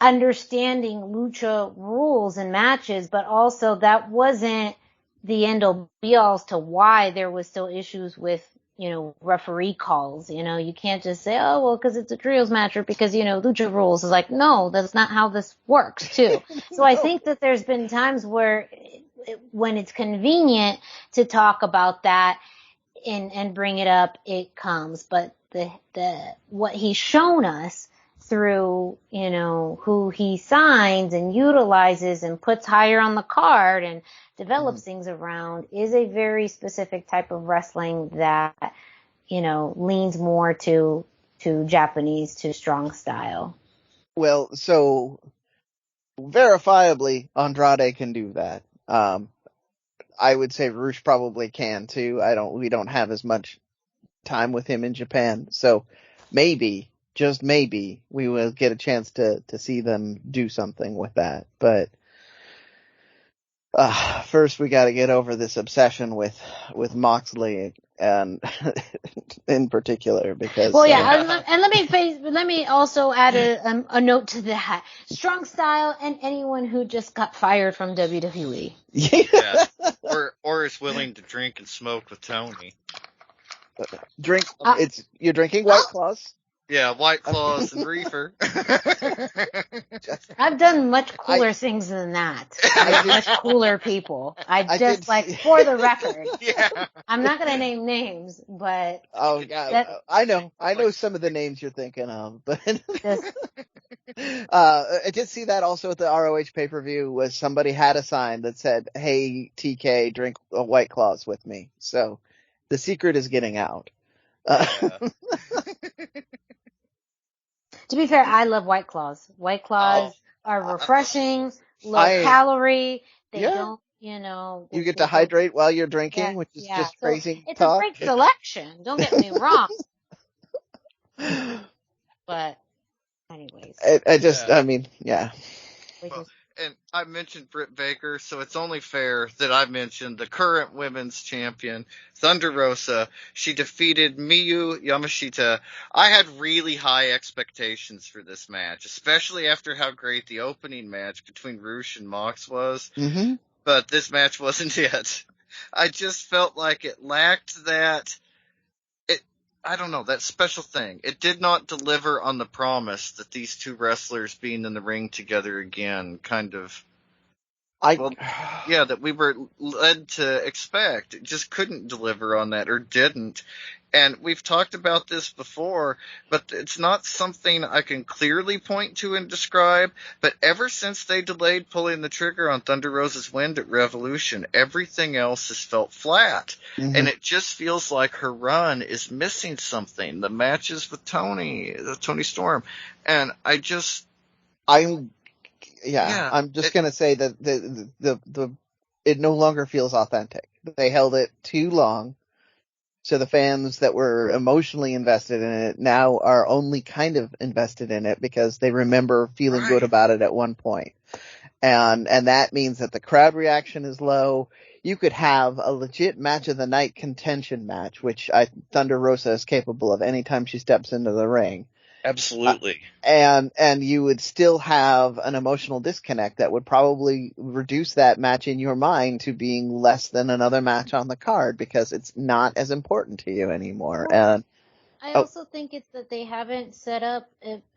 understanding lucha rules and matches, but also that wasn't the end all be all as to why there was still issues with, referee calls. You can't just say, oh, well, because it's a trios match or because, lucha rules. It's like, no, that's not how this works too. So I think that there's been times where when it's convenient to talk about that and bring it up, it comes. But what he's shown us through, who he signs and utilizes and puts higher on the card and develops things around is a very specific type of wrestling that, leans more to Japanese, to strong style. Well, so verifiably Andrade can do that. I would say Rush probably can too. We don't have as much time with him in Japan. So maybe, just maybe, we will get a chance to see them do something with that. But first we got to get over this obsession with Moxley and in particular because. Well, yeah, and let me also add a note to that: strong style and anyone who just got fired from WWE. Yeah. Or is willing to drink and smoke with Tony. You're drinking White Claws? Yeah, White Claws and Reefer. I've done much cooler things than that. With much cooler people. For the record. Yeah. I'm not going to name names, but. Oh, God. I know some of the names you're thinking of, but. I did see that also at the ROH pay-per-view was somebody had a sign that said, hey, TK, drink a White Claws with me. So the secret is getting out. To be fair, I love White Claws. White Claws are refreshing, low calorie. They don't, You get to hydrate while you're drinking, which is just so crazy it's talk. a great selection. Don't get me wrong. But anyways. And I mentioned Britt Baker, so it's only fair that I mention the current women's champion, Thunder Rosa. She defeated Miyu Yamashita. I had really high expectations for this match, especially after how great the opening match between Rush and Mox was. Mm-hmm. But this match wasn't it. I just felt like it lacked that special thing. It did not deliver on the promise that these two wrestlers being in the ring together again that we were led to expect. It just couldn't deliver on that, or didn't. And we've talked about this before, but it's not something I can clearly point to and describe. But ever since they delayed pulling the trigger on Thunder Rosa's win at Revolution, everything else has felt flat. Mm-hmm. And it just feels like her run is missing something. The matches with Tony Storm. And I'm just going to say that it no longer feels authentic. They held it too long. So the fans that were emotionally invested in it now are only kind of invested in it because they remember feeling good about it at one point. And that means that the crowd reaction is low. You could have a legit match of the night contention match, which Thunder Rosa is capable of anytime she steps into the ring. Absolutely. And you would still have an emotional disconnect that would probably reduce that match in your mind to being less than another match on the card because it's not as important to you anymore. And I also think it's that they haven't set up,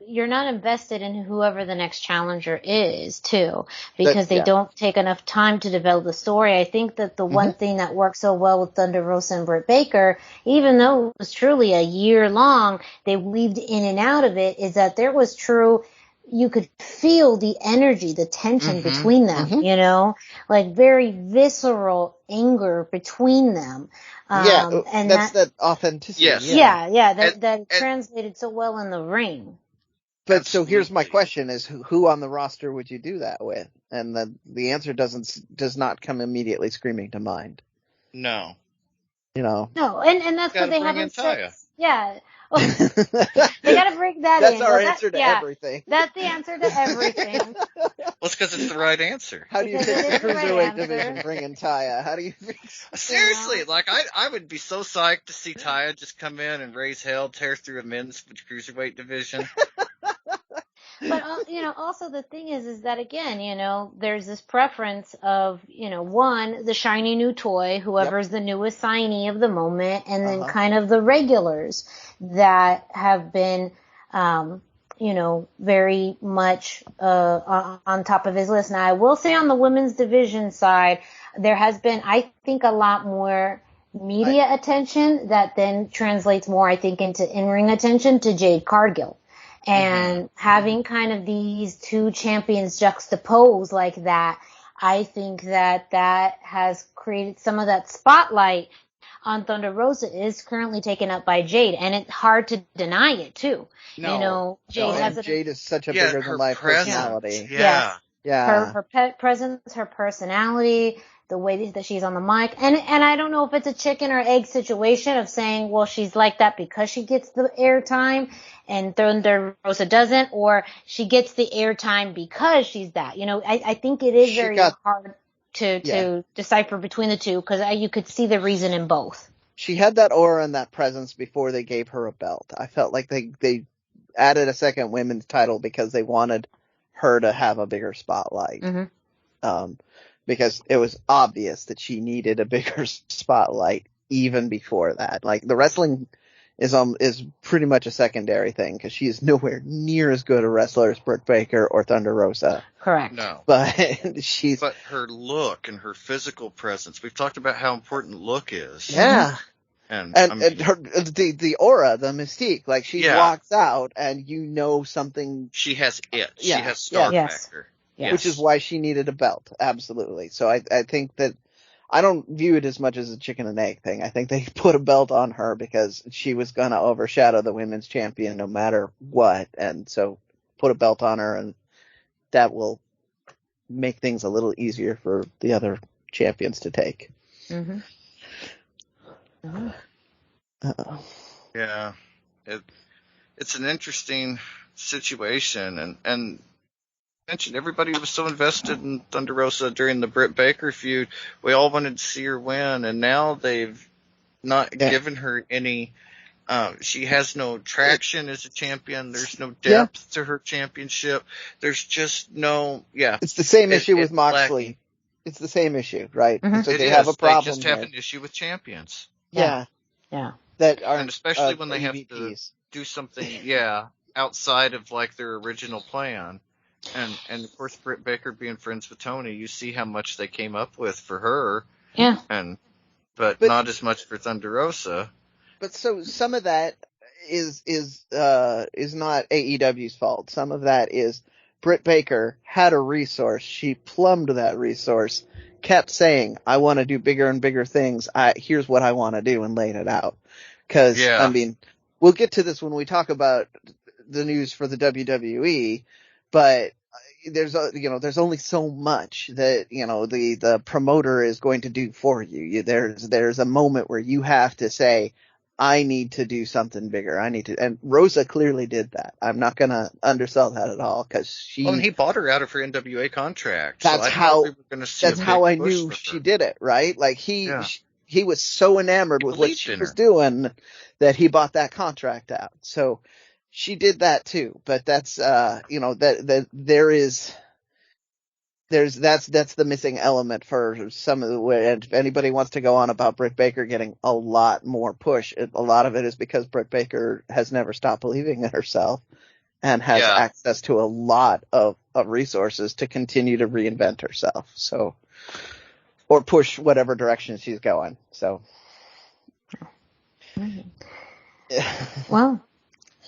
you're not invested in whoever the next challenger is, too, because they don't take enough time to develop the story. I think that the one thing that worked so well with Thunder Rosa and Britt Baker, even though it was truly a year long, they weaved in and out of it, is that there was you could feel the energy, the tension between them, like very visceral anger between them. And that's that authenticity. Yes. That translated so well in the ring. But Absolutely. So here's my question is who on the roster would you do that with? And the answer does not come immediately screaming to mind. No. No, and that's what they haven't said. Yeah. They gotta bring that That's in. our answer to everything. That's the answer to everything. Well, it's because it's the right answer. How do you fix the cruiserweight division? Bring in Taya. How do you fix? Seriously, I would be so psyched to see Taya just come in and raise hell, tear through a men's cruiserweight division. But also the thing is that again, there's this preference of, one, the shiny new toy, whoever's the newest signee of the moment, and then kind of the regulars that have been, very much on top of his list. Now, I will say on the women's division side, there has been, I think, a lot more media attention that then translates more, I think, into in-ring attention to Jade Cargill. And having kind of these two champions juxtaposed like that, I think that has created some of that spotlight on Thunder Rosa is currently taken up by Jade, and it's hard to deny it too. Jade is such a bigger than life personality. Yeah. Yes. Her presence, her personality, the way that she's on the mic. And I don't know if it's a chicken or egg situation of saying, well, she's like that because she gets the airtime and Thunder Rosa doesn't, or she gets the airtime because she's that. I think it is very hard to decipher between the two because you could see the reason in both. She had that aura and that presence before they gave her a belt. I felt like they added a second women's title because they wanted her to have a bigger spotlight. Because it was obvious that she needed a bigger spotlight even before that. Like, the wrestling is pretty much a secondary thing because she is nowhere near as good a wrestler as Britt Baker or Thunder Rosa. Correct. No. But her look and her physical presence. We've talked about how important look is. Yeah. And her the aura, the mystique, like she walks out and something. She has it. Yeah. She has star factor. Yes. Which is why she needed a belt. Absolutely. So I think that I don't view it as much as a chicken and egg thing. I think they put a belt on her because she was going to overshadow the women's champion no matter what. And so put a belt on her, and that will make things a little easier for the other champions to take. Yeah. It's an interesting situation, and mentioned everybody was so invested in Thunder Rosa during the Britt Baker feud. We all wanted to see her win, and now they've not given her any. She has no traction as a champion. There's no depth to her championship. There's just no. Yeah, it's the same issue with Moxley. Lacking. It's the same issue, right? So they have a problem. They just have an issue with champions. Yeah. That are, and especially when they have to do something, outside of like their original plan. And of course, Britt Baker being friends with Tony, you see how much they came up with for her. Yeah. But not as much for Thunder Rosa. But so some of that is not AEW's fault. Some of that is Britt Baker had a resource. She plumbed that resource, kept saying, I want to do bigger and bigger things. Here's what I want to do, and laid it out. Cause, I mean, we'll get to this when we talk about the news for the WWE. But there's only so much that, the promoter is going to do for you. There's a moment where you have to say, I need to do something bigger. And Rosa clearly did that. I'm not going to undersell that at all because he bought her out of her NWA contract. That's how I knew she did it, right? Like he was so enamored with what she was doing that he bought that contract out. So she did that too, but that's, that's the missing element for some of the way. And if anybody wants to go on about Britt Baker getting a lot more push, a lot of it is because Britt Baker has never stopped believing in herself and has access to a lot of resources to continue to reinvent herself. So, or push whatever direction she's going. So. Well.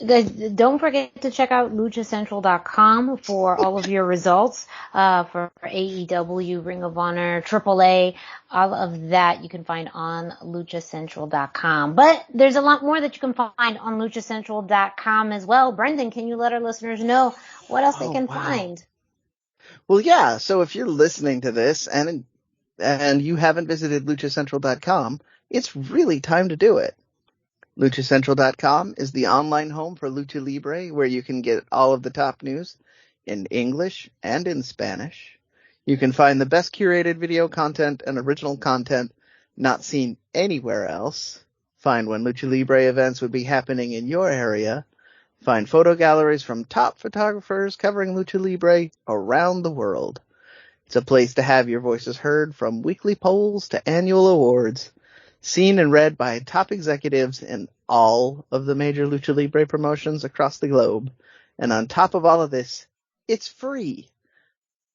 Guys, don't forget to check out luchacentral.com for all of your results for AEW, Ring of Honor, AAA, all of that you can find on luchacentral.com. But there's a lot more that you can find on luchacentral.com as well. Brendan, can you let our listeners know what else they can find? Well, yeah. So if you're listening to this and you haven't visited luchacentral.com, it's really time to do it. LuchaCentral.com is the online home for Lucha Libre, where you can get all of the top news in English and in Spanish. You can find the best curated video content and original content not seen anywhere else. Find when Lucha Libre events would be happening in your area. Find photo galleries from top photographers covering Lucha Libre around the world. It's a place to have your voices heard, from weekly polls to annual awards. Seen and read by top executives in all of the major Lucha Libre promotions across the globe. And on top of all of this, it's free.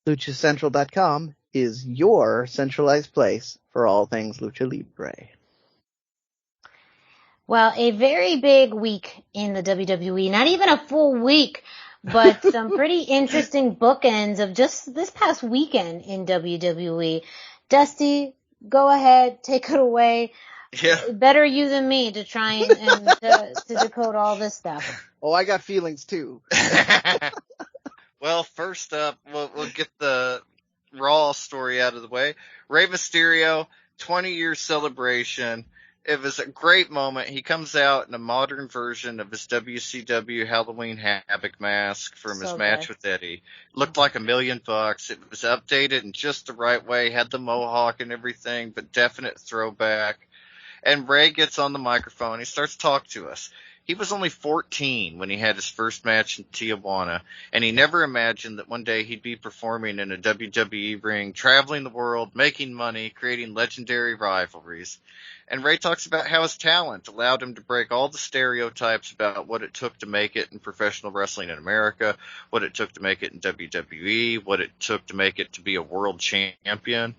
LuchaCentral.com is your centralized place for all things Lucha Libre. Well, a very big week in the WWE. Not even a full week, but some pretty interesting bookends of just this past weekend in WWE. Dusty, go ahead, take it away. Yeah. Better you than me to try and to decode all this stuff. Oh, I got feelings too. Well, first up, we'll get the Raw story out of the way. Rey Mysterio, 20-year celebration. It was a great moment. He comes out in a modern version of his WCW Halloween Havoc mask from his match with Eddie. Looked like $1 million. It was updated in just the right way, had the mohawk and everything, but definite throwback. And Rey gets on the microphone. He starts to talk to us. He was only 14 when he had his first match in Tijuana, and he never imagined that one day he'd be performing in a WWE ring, traveling the world, making money, creating legendary rivalries. And Rey talks about how his talent allowed him to break all the stereotypes about what it took to make it in professional wrestling in America, what it took to make it in WWE, what it took to make it to be a world champion.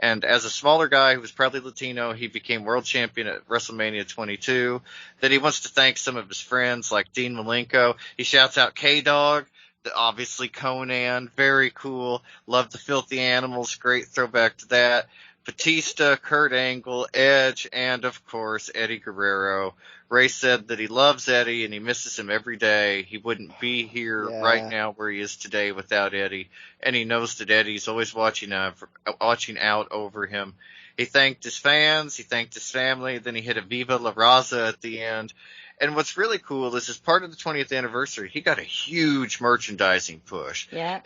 And as a smaller guy who was proudly Latino, he became world champion at WrestleMania 22. Then he wants to thank some of his friends like Dean Malenko. He shouts out K-Dog, obviously Conan, very cool. Love the Filthy Animals, great throwback to that. Batista, Kurt Angle, Edge, and of course Eddie Guerrero. Rey said that he loves Eddie and he misses him every day. He wouldn't be here right now where he is today without Eddie, and he knows that Eddie's always watching out over him. He thanked his fans, he thanked his family, then he hit a Viva La Raza at the end. And what's really cool is, as part of the 20th anniversary, he got a huge merchandising push. Yeah.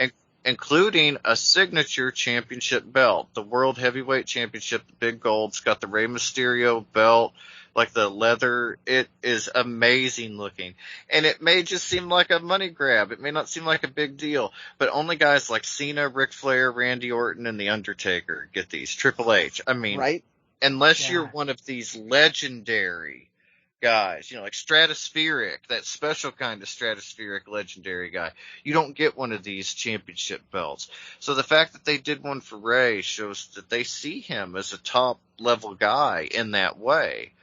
Including a signature championship belt, the World Heavyweight Championship, the big gold. It's got the Rey Mysterio belt, like the leather. It is amazing looking. And it may just seem like a money grab. It may not seem like a big deal, but only guys like Cena, Ric Flair, Randy Orton, and The Undertaker get these. Triple H. I mean, right? Unless you're one of these legendary guys, like stratospheric, that special kind of stratospheric legendary guy. You don't get one of these championship belts. So the fact that they did one for Rey shows that they see him as a top level guy in that way.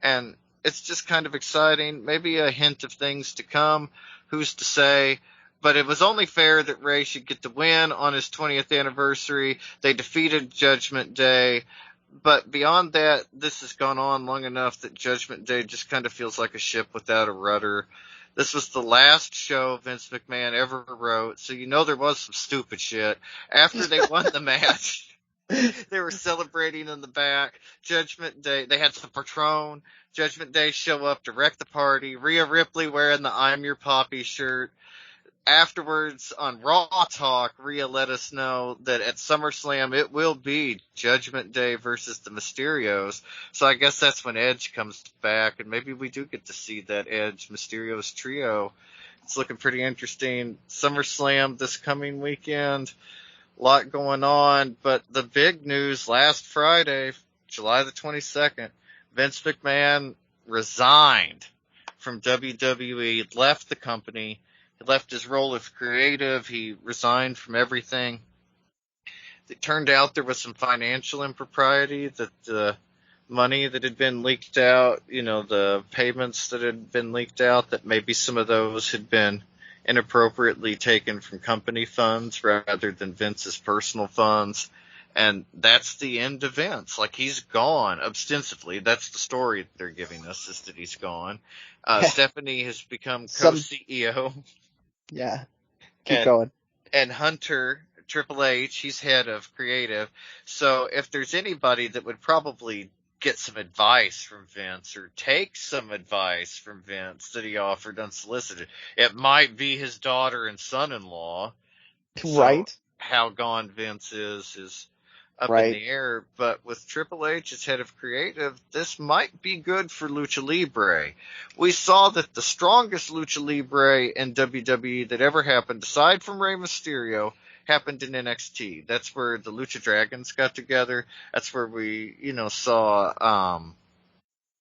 And it's just kind of exciting. Maybe a hint of things to come. Who's to say? But it was only fair that Rey should get the win on his 20th anniversary. They defeated Judgment Day. But beyond that, this has gone on long enough that Judgment Day just kind of feels like a ship without a rudder. This was the last show Vince McMahon ever wrote, so there was some stupid shit. After they won the match, they were celebrating in the back. Judgment Day, they had some Patron. Judgment Day show up to wreck the party. Rhea Ripley wearing the I'm Your Poppy shirt. Afterwards, on Raw Talk, Rhea let us know that at SummerSlam it will be Judgment Day versus the Mysterios. So I guess that's when Edge comes back, and maybe we do get to see that Edge Mysterios trio. It's looking pretty interesting. SummerSlam this coming weekend. A lot going on, but the big news last Friday, July the 22nd, Vince McMahon resigned from WWE, left the company. He left his role as creative. He resigned from everything. It turned out there was some financial impropriety, that the money that had been leaked out, the payments that had been leaked out, that maybe some of those had been inappropriately taken from company funds rather than Vince's personal funds. And that's the end of Vince. Like, he's gone ostensibly. That's the story they're giving us, is that he's gone. Stephanie has become co-CEO. Yeah. Keep going. And Hunter, Triple H, he's head of creative. So if there's anybody that would probably get some advice from Vince or take some advice from Vince that he offered unsolicited, it might be his daughter and son-in-law. Right. So how gone Vince is up in the air, but with Triple H as head of creative, this might be good for Lucha Libre. We saw that the strongest Lucha Libre in WWE that ever happened, aside from Rey Mysterio, happened in NXT. That's where the Lucha Dragons got together. That's where we, saw,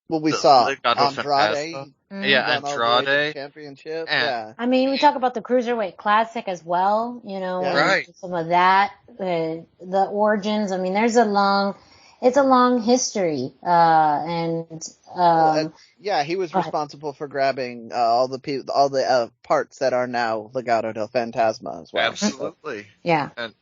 we saw Andrade. Yeah, Andrade. Championship. I mean, we talk about the Cruiserweight Classic as well, Right. Some of that, the origins. I mean, it's a long history, he was responsible for grabbing all the parts that are now Legado del Fantasma as well. Absolutely. And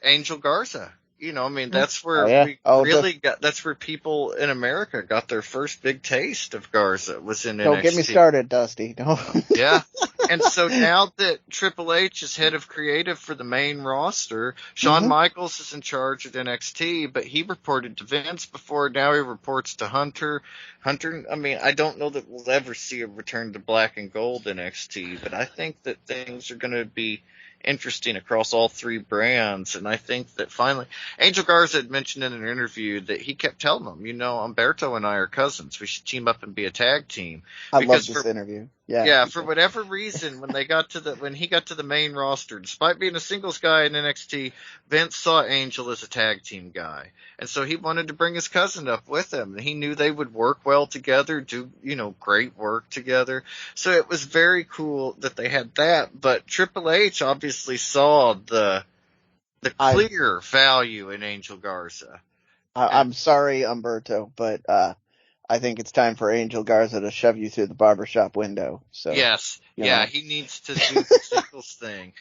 Angel Garza. That's where that's where people in America got their first big taste of Garza, was in NXT. Don't get me started, Dusty. Don't. Yeah. And so now that Triple H is head of creative for the main roster, Shawn Michaels is in charge at NXT, but he reported to Vince before. Now he reports to Hunter. I don't know that we'll ever see a return to black and gold NXT, but I think that things are going to be interesting across all three brands. And I think that finally, Angel Garza had mentioned in an interview that he kept telling them, Humberto and I are cousins. We should team up and be a tag team. I love this interview. Yeah, for whatever reason, when he got to the main roster, despite being a singles guy in NXT, Vince saw Angel as a tag team guy. And so he wanted to bring his cousin up with him. And he knew they would work well together, do, great work together. So it was very cool that they had that. But Triple H obviously saw the clear value in Angel Garza. I'm sorry, Humberto, but I think it's time for Angel Garza to shove you through the barbershop window. So yes, he needs to do the singles thing.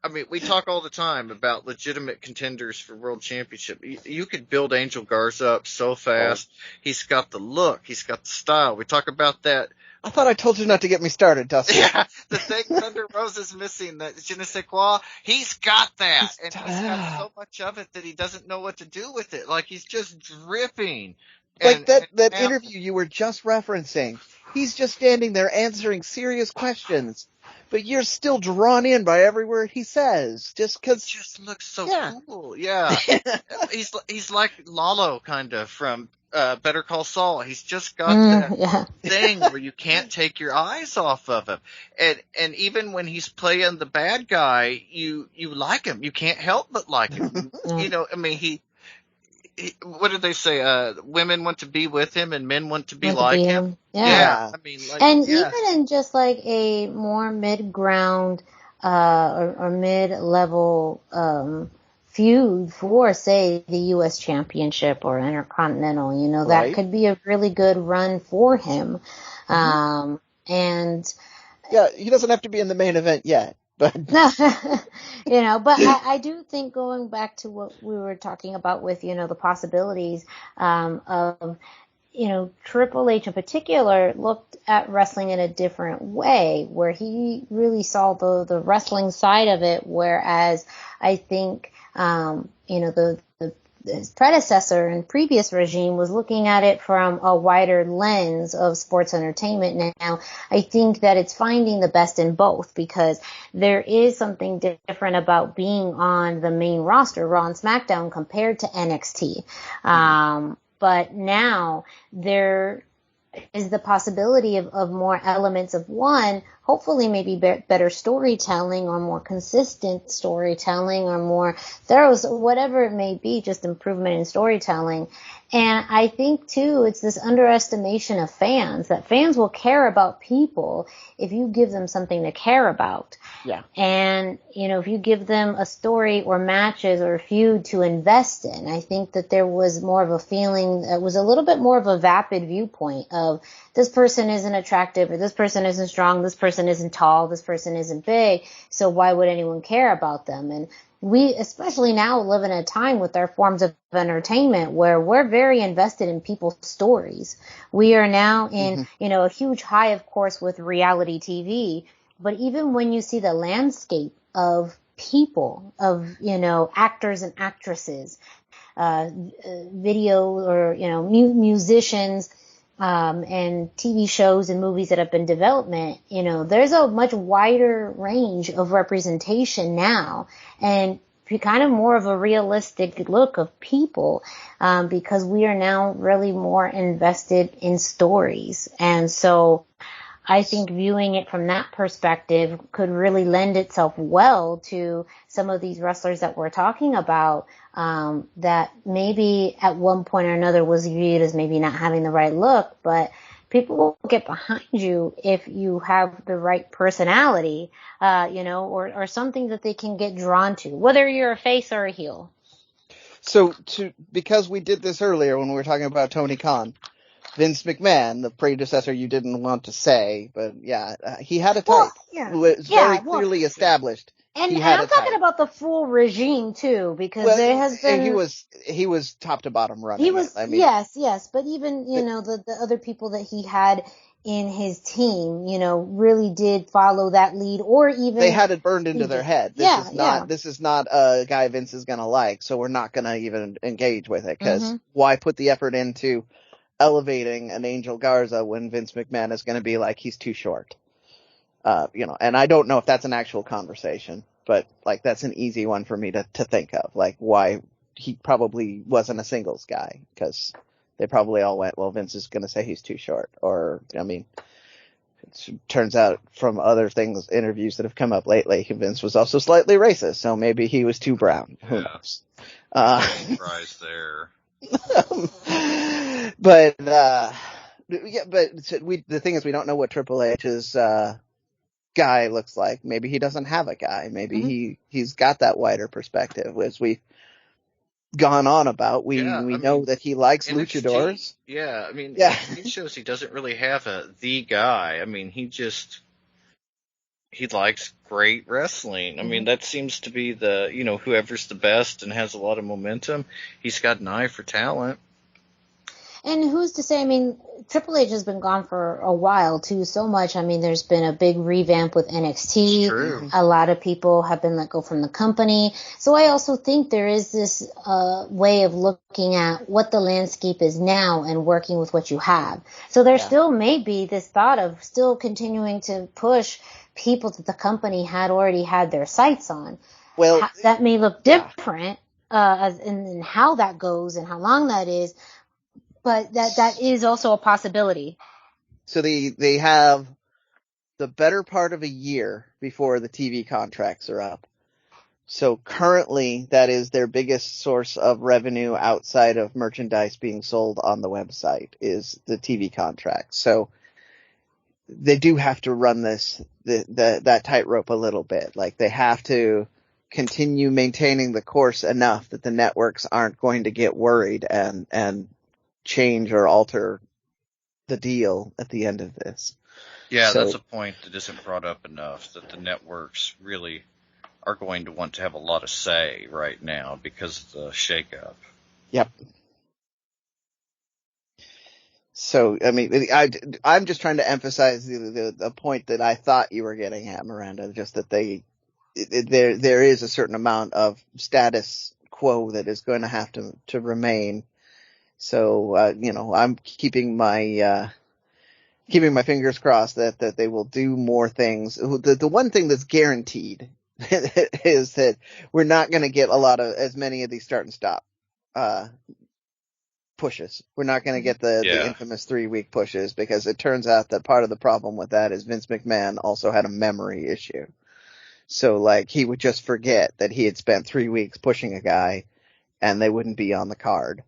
I mean, we talk all the time about legitimate contenders for world championship. You could build Angel Garza up so fast. He's got the look. He's got the style. We talk about that. I thought I told you not to get me started, Dusty. Yeah, the thing Thunder Rosa's missing, that je ne sais quoi, he's got that. He's got so much of it that he doesn't know what to do with it. Like, he's just dripping. That interview you were just referencing, he's just standing there answering serious questions, but you're still drawn in by every word he says, just because. It just looks so cool. Yeah. he's like Lalo, kind of, from Better Call Saul. He's just got that thing where you can't take your eyes off of him. And even when he's playing the bad guy, you like him. You can't help but like him. What did they say? Women want to be with him and men want to be like him. Yeah. Even in just like a more mid-ground or mid-level feud for, say, the U.S. Championship or Intercontinental, that could be a really good run for him. And he doesn't have to be in the main event yet. But but I do think, going back to what we were talking about with, the possibilities of, Triple H in particular looked at wrestling in a different way, where he really saw the wrestling side of it, whereas I think, his predecessor and previous regime was looking at it from a wider lens of sports entertainment. Now, I think that it's finding the best in both, because there is something different about being on the main roster, Raw and SmackDown, compared to NXT. But now there is the possibility of more elements of one, hopefully maybe better storytelling or more consistent storytelling or more thorough, whatever it may be, just improvement in storytelling. And I think, too, it's this underestimation of fans, that fans will care about people if you give them something to care about. Yeah. And, if you give them a story or matches or a feud to invest in, I think that there was more of a feeling, it was a little bit more of a vapid viewpoint of, this person isn't attractive, or this person isn't strong, this person isn't tall, this person isn't big, so why would anyone care about them? And we, especially now, live in a time with our forms of entertainment where we're very invested in people's stories. We are now in, a huge high, of course, with reality TV. But even when you see the landscape of people, of, actors and actresses, video or, musicians, and TV shows and movies that have been development, there's a much wider range of representation now. And kind of more of a realistic look of people, because we are now really more invested in stories. And so I think viewing it from that perspective could really lend itself well to some of these wrestlers that we're talking about, that maybe at one point or another was viewed as maybe not having the right look, but people will get behind you if you have the right personality, or something that they can get drawn to, whether you're a face or a heel. So because we did this earlier when we were talking about Tony Khan, Vince McMahon, the predecessor you didn't want to say, but he had a type. Well, yeah. It was very clearly established. And I'm talking about the full regime too, because there has been. He was top to bottom running. He was, yes, but even the other people that he had in his team, really did follow that lead, or even they had it burned into their head. This is not a guy Vince is gonna like, so we're not gonna even engage with it, because why put the effort into elevating an Angel Garza when Vince McMahon is gonna be like, he's too short. And I don't know if that's an actual conversation, but like that's an easy one for me to think of, like why he probably wasn't a singles guy, because they probably all went, well, Vince is going to say he's too short. Or, it turns out from other interviews that have come up lately, Vince was also slightly racist, so maybe he was too brown. Who knows? Surprise there. But the thing is, we don't know what Triple H's guy looks like. Maybe he doesn't have a guy. Maybe he's got that wider perspective, as we've gone on about. We know that he likes luchadors. It shows he doesn't really have the guy. He likes great wrestling. That seems to be the, whoever's the best and has a lot of momentum. He's got an eye for talent. And who's to say, Triple H has been gone for a while too, so much. There's been a big revamp with NXT. True. A lot of people have been let go from the company. So I also think there is this way of looking at what the landscape is now and working with what you have. So there still may be this thought of still continuing to push people that the company had already had their sights on. Well, that may look different in how that goes and how long that is. But that is also a possibility. So they have the better part of a year before the TV contracts are up. So currently, that is their biggest source of revenue outside of merchandise being sold on the website, is the TV contract. So they do have to run that tightrope a little bit. Like, they have to continue maintaining the course enough that the networks aren't going to get worried and change or alter the deal at the end of this. Yeah, that's a point that isn't brought up enough, that the networks really are going to want to have a lot of say right now because of the shakeup. Yep. So, I'm just trying to emphasize the point that I thought you were getting at, Miranda, just that there is a certain amount of status quo that is going to have to remain. So, I'm keeping my fingers crossed that they will do more things. The one thing that's guaranteed is that we're not going to get as many of these start and stop, pushes. We're not going to get the infamous 3-week pushes, because it turns out that part of the problem with that is Vince McMahon also had a memory issue. So, like, he would just forget that he had spent 3 weeks pushing a guy and they wouldn't be on the card.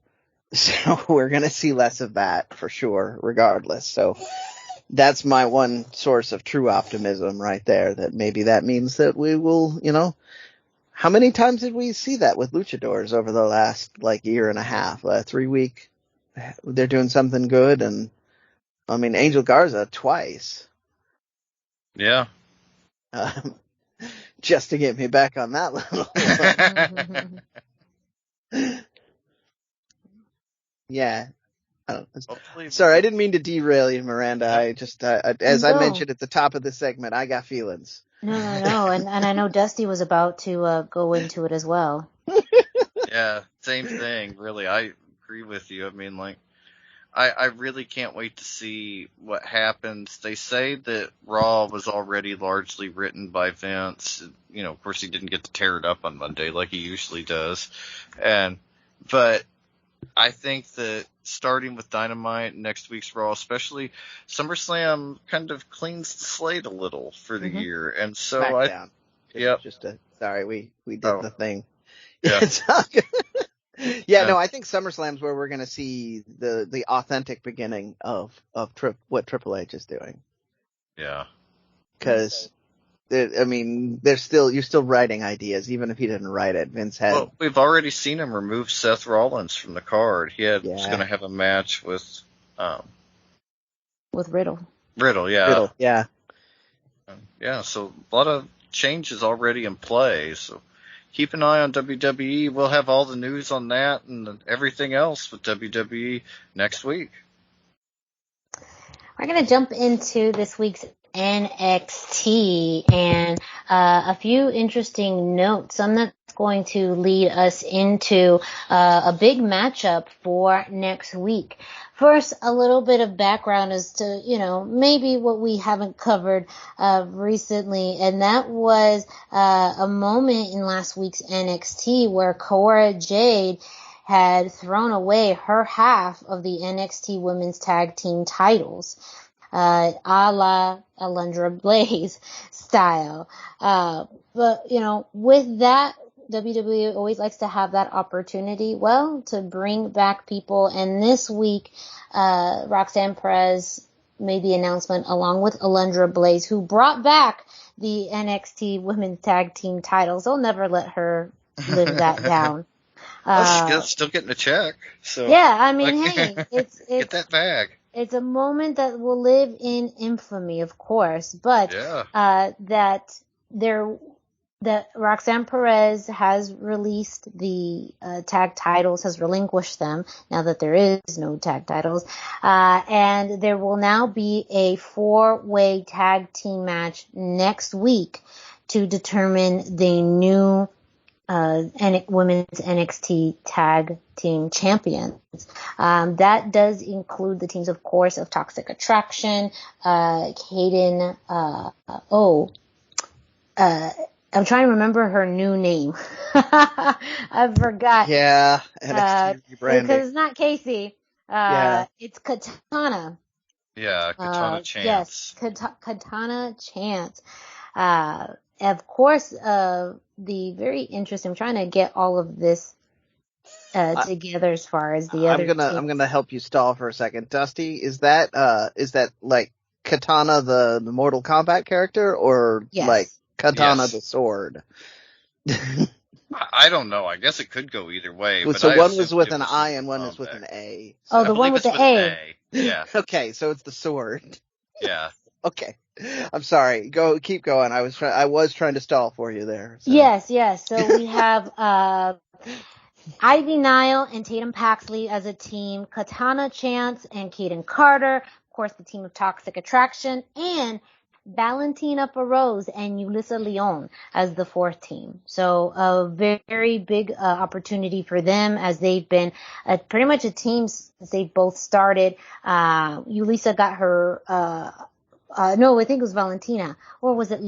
So we're going to see less of that for sure, regardless. So that's my one source of true optimism right there, that maybe that means that we will, how many times did we see that with luchadors over the last, year and a half? 3 week, they're doing something good. And Angel Garza twice. Yeah. Just to get me back on that level. Yeah. Sorry, I didn't mean to derail you, Miranda. I just, as I mentioned at the top of the segment, I got feelings. No. And I know Dusty was about to go into it as well. Yeah, same thing, really. I agree with you. I really can't wait to see what happens. They say that Raw was already largely written by Vince. You know, of course, he didn't get to tear it up on Monday like he usually does. But I think that starting with Dynamite, next week's Raw, especially SummerSlam, kind of cleans the slate a little for the year. And so SmackDown. Yep. Sorry, we did the thing. Yeah. No, I think SummerSlam's where we're going to see the authentic beginning of what Triple H is doing. Yeah. Because, you're still writing ideas, even if he didn't write it. Vince had. Well, we've already seen him remove Seth Rollins from the card. He was going to have a match with Riddle. Riddle, yeah. Riddle, yeah. Yeah, so a lot of changes already in play. So keep an eye on WWE. We'll have all the news on that and everything else with WWE next week. We're going to jump into this week's NXT and a few interesting notes. Some that's going to lead us into a big matchup for next week. First, a little bit of background as to, maybe what we haven't covered recently, and that was a moment in last week's NXT where Cora Jade had thrown away her half of the NXT Women's Tag Team titles, a la Alundra Blaze style. But, with that, WWE always likes to have that opportunity, to bring back people. And this week, Roxanne Perez made the announcement along with Alundra Blaze, who brought back the NXT Women's Tag Team titles. They'll never let her live that down. She's still getting a check. So yeah, hey, it's get that bag. It's a moment that will live in infamy, of course, but that Roxanne Perez has released the tag titles, has relinquished them now that there is no tag titles, and there will now be a 4-way tag team match next week to determine the new women's NXT tag team champions. That does include the teams, of course, of Toxic Attraction, Kaden, I'm trying to remember her new name. I forgot. Yeah, NXT rebranding. Because it's not Casey. It's Katana. Yeah, Katana Chance. Yes, Katana Chance. Of course, the very interesting. I'm trying to get all of this together as far as the other. I'm gonna help you stall for a second. Dusty, is that like Katana the Mortal Kombat character, or like Katana the sword? I don't know. I guess it could go either way. But so one was with an I and one is with an A. So the one with the A. Yeah. Okay, so it's the sword. Yeah. Okay. I'm sorry. Keep going. I was trying to stall for you there. So. Yes. So we have Ivy Nile and Tatum Paxley as a team, Katana Chance and Kaden Carter, of course the team of Toxic Attraction, and Valentina Perez and Yulisa Leon as the fourth team. So a very big opportunity for them, as they've been pretty much a team since they both started. Yulisa got her no, I think it was Valentina, or was it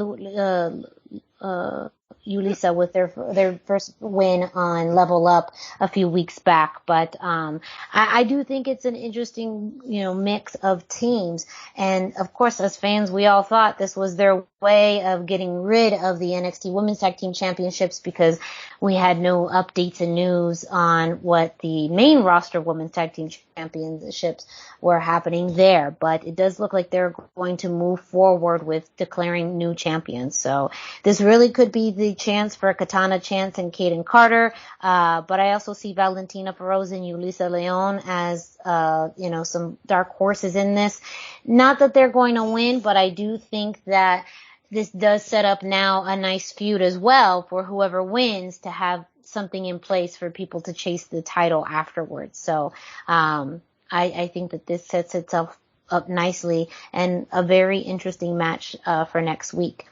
Yulisa with their first win on Level Up a few weeks back. But I do think it's an interesting, mix of teams. And of course, as fans, we all thought this was their way of getting rid of the NXT Women's Tag Team Championships, because we had no updates and news on what the main roster Women's Tag Team Championships were happening there. But it does look like they're going to move forward with declaring new champions. So this really could be the chance for Katana Chance and Kaden Carter. But I also see Valentina Perez and Yulisa Leon as, some dark horses in this. Not that they're going to win, but I do think that this does set up now a nice feud as well for whoever wins to have something in place for people to chase the title afterwards. So, I think that this sets itself up nicely and a very interesting match, for next week.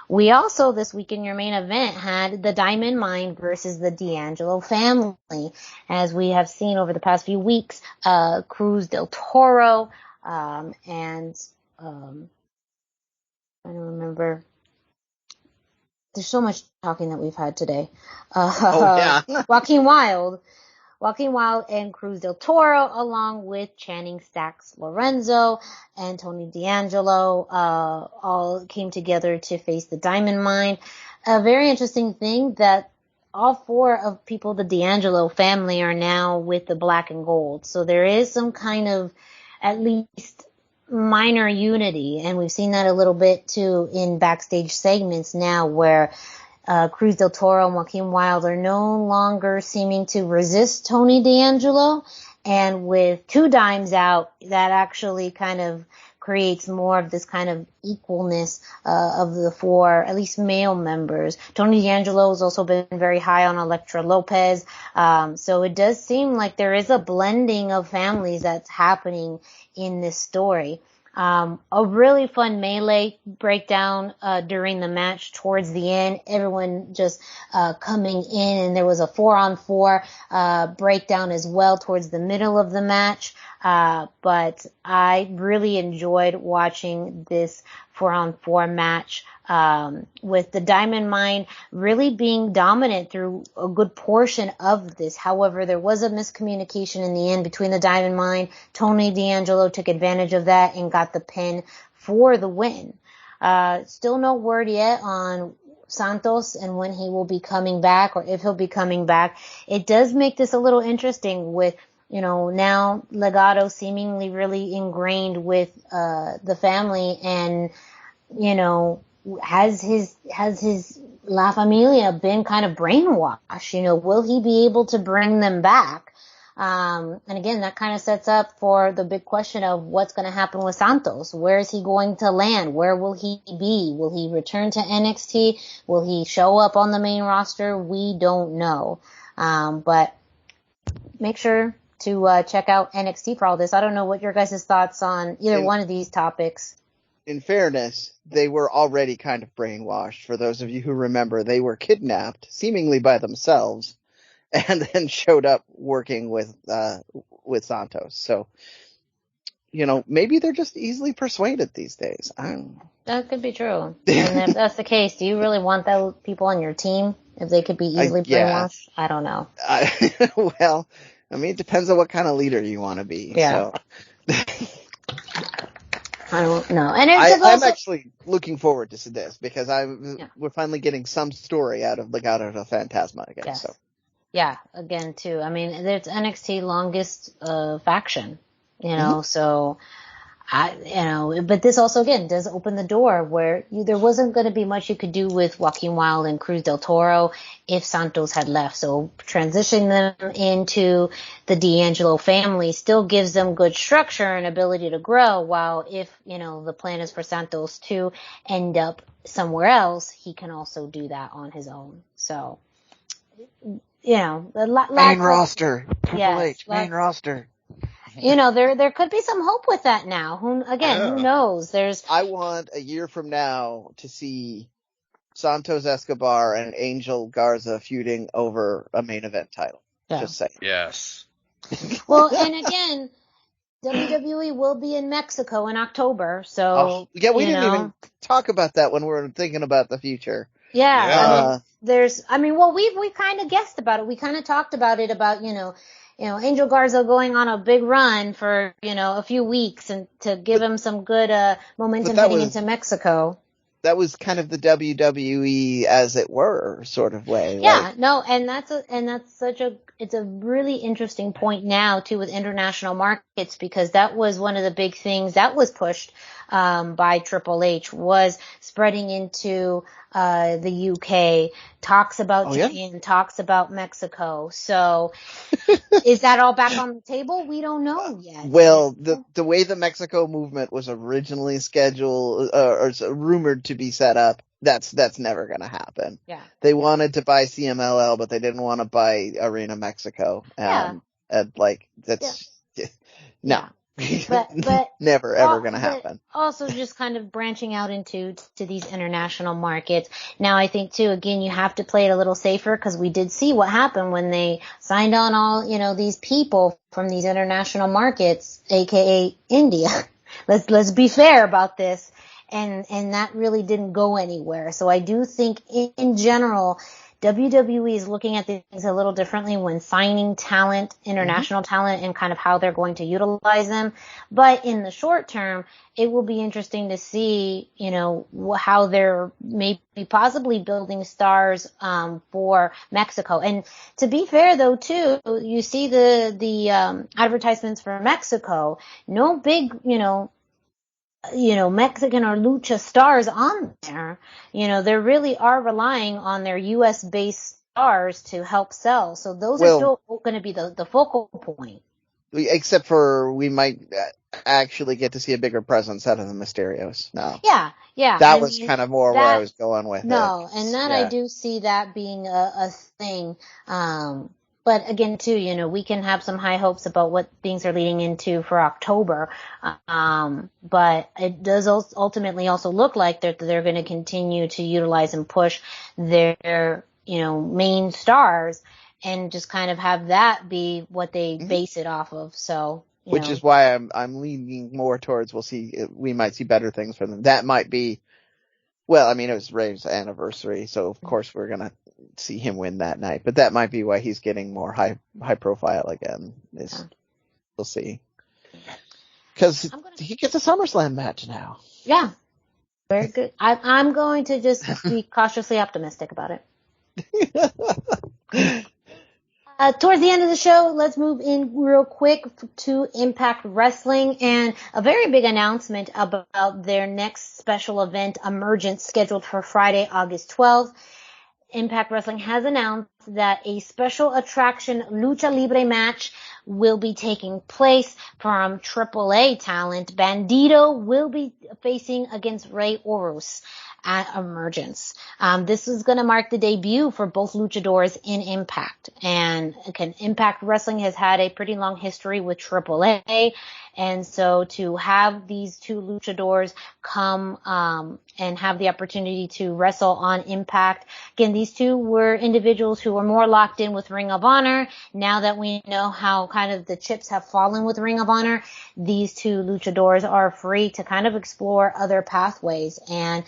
We also, this week in your main event, had the Diamond Mine versus the D'Angelo family. As we have seen over the past few weeks, Cruz del Toro, and, I don't remember. There's so much talking that we've had today. Joaquin Wilde and Cruz del Toro, along with Channing Stacks Lorenzo and Tony D'Angelo, all came together to face the Diamond Mine. A very interesting thing that all four of people, the D'Angelo family, are now with the Black and Gold. So there is some kind of, at least, minor unity, and we've seen that a little bit too in backstage segments now, where Cruz del Toro and Joaquin Wilde are no longer seeming to resist Tony D'Angelo, and with two dimes out, that actually kind of creates more of this kind of equalness of the four, at least male members. Tony D'Angelo has also been very high on Elektra Lopez, so it does seem like there is a blending of families that's happening in this story. A really fun melee breakdown during the match towards the end. Everyone just coming in, and there was a 4-on-4 breakdown as well towards the middle of the match. But I really enjoyed watching this 4-on-4 match, with the Diamond Mine really being dominant through a good portion of this. However, there was a miscommunication in the end between the Diamond Mine. Tony D'Angelo took advantage of that and got the pin for the win. Still no word yet on Santos and when he will be coming back, or if he'll be coming back. It does make this a little interesting with, now Legado seemingly really ingrained with the family, and has his La Familia been kind of brainwashed? Will he be able to bring them back? And again, that kind of sets up for the big question of what's going to happen with Santos. Where is he going to land? Where will he be? Will he return to NXT? Will he show up on the main roster? We don't know. But make sure to check out NXT for all this. I don't know what your guys' thoughts on either one of these topics. In fairness, they were already kind of brainwashed. For those of you who remember, they were kidnapped, seemingly by themselves, and then showed up working with Santos. So, maybe they're just easily persuaded these days. I don't know. That could be true. And if that's the case, do you really want those people on your team if they could be easily brainwashed? I don't know. Well, it depends on what kind of leader you want to be. Yeah. So. I don't know. And I'm actually looking forward to this because we're finally getting some story out of Legado del Fantasma again. Yes. So. Yeah, again too. It's NXT longest faction, Mm-hmm. so but this also again does open the door where there wasn't going to be much you could do with Joaquin Wilde and Cruz del Toro if Santos had left. So transitioning them into the D'Angelo family still gives them good structure and ability to grow, while if, the plan is for Santos to end up somewhere else, he can also do that on his own. So, main roster. Triple H, main roster. There could be some hope with that now. Who knows? I want a year from now to see Santos Escobar and Angel Garza feuding over a main event title. Yeah. Just saying. Yes. Well, and again, WWE will be in Mexico in October, so we didn't even talk about that when we were thinking about the future. Yeah. We kind of guessed about it. We kind of talked about it about, Angel Garza going on a big run for, a few weeks and to give him some good momentum heading into Mexico. That was kind of the WWE as it were sort of way. Yeah, it's a really interesting point now too with international markets, because that was one of the big things that was pushed by Triple H, was spreading into the UK, talks about Japan, talks about Mexico. So is that all back on the table? We don't know yet. Well, the way the Mexico movement was originally scheduled or rumored to be set up, that's never going to happen. Yeah. They wanted to buy CMLL, but they didn't want to buy Arena Mexico. No. but never ever going to happen. Also, just kind of branching out to these international markets. Now, I think too, again, you have to play it a little safer because we did see what happened when they signed on all, these people from these international markets, aka India. Let's be fair about this. And that really didn't go anywhere. So I do think in general, WWE is looking at things a little differently when signing talent, international talent, and kind of how they're going to utilize them. But in the short term, it will be interesting to see, how they're maybe possibly building stars for Mexico. And to be fair, though, too, you see the advertisements for Mexico. No big, Mexican or lucha stars on there. They really are relying on their U.S. based stars to help sell. So those are still going to be the focal point. Except for we might actually get to see a bigger presence out of the Mysterios now. Yeah. That was kind of more where I was going with it. No, and that I do see that being a thing. But again, too, we can have some high hopes about what things are leading into for October. But it does ultimately also look like they're going to continue to utilize and push their, main stars and just kind of have that be what they base it off of. So, which is why I'm leaning more towards we might see better things from them. That might be, well, I mean, it was Ray's anniversary, so of course we're going to see him win that night, but that might be why he's getting more high profile again. We'll see. Because he gets a SummerSlam match now. Yeah. Very good. I'm going to just be cautiously optimistic about it. Towards the end of the show, let's move in real quick to Impact Wrestling and a very big announcement about their next special event, Emergence, scheduled for Friday, August 12th. Impact Wrestling has announced that a special attraction lucha libre match will be taking place from AAA talent. Bandito will be facing against Rey Horus at Emergence. This is going to mark the debut for both luchadors in Impact. And again, Impact Wrestling has had a pretty long history with AAA. And so to have these two luchadors come and have the opportunity to wrestle on Impact. Again, these two were individuals who were more locked in with Ring of Honor. Now that we know how kind of the chips have fallen with Ring of Honor, these two luchadors are free to kind of explore other pathways. And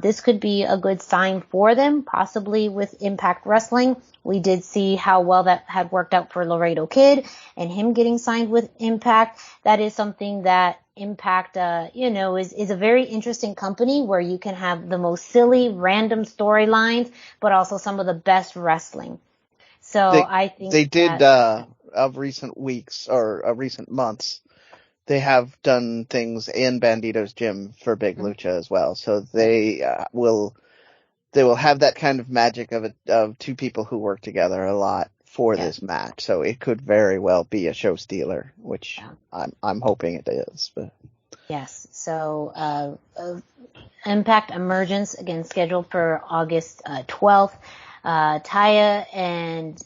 this could be a good sign for them, possibly with Impact Wrestling. We did see how well that had worked out for Laredo Kid and him getting signed with Impact. That is something that Impact, is a very interesting company where you can have the most silly, random storylines, but also some of the best wrestling. So I think they did, of recent weeks or recent months, they have done things in Bandito's gym for Big Lucha as well. So they will have that kind of magic of two people who work together a lot for this match. So it could very well be a show stealer, which I'm hoping it is. But yes. So Impact Emergence, again, scheduled for August 12th. Taya and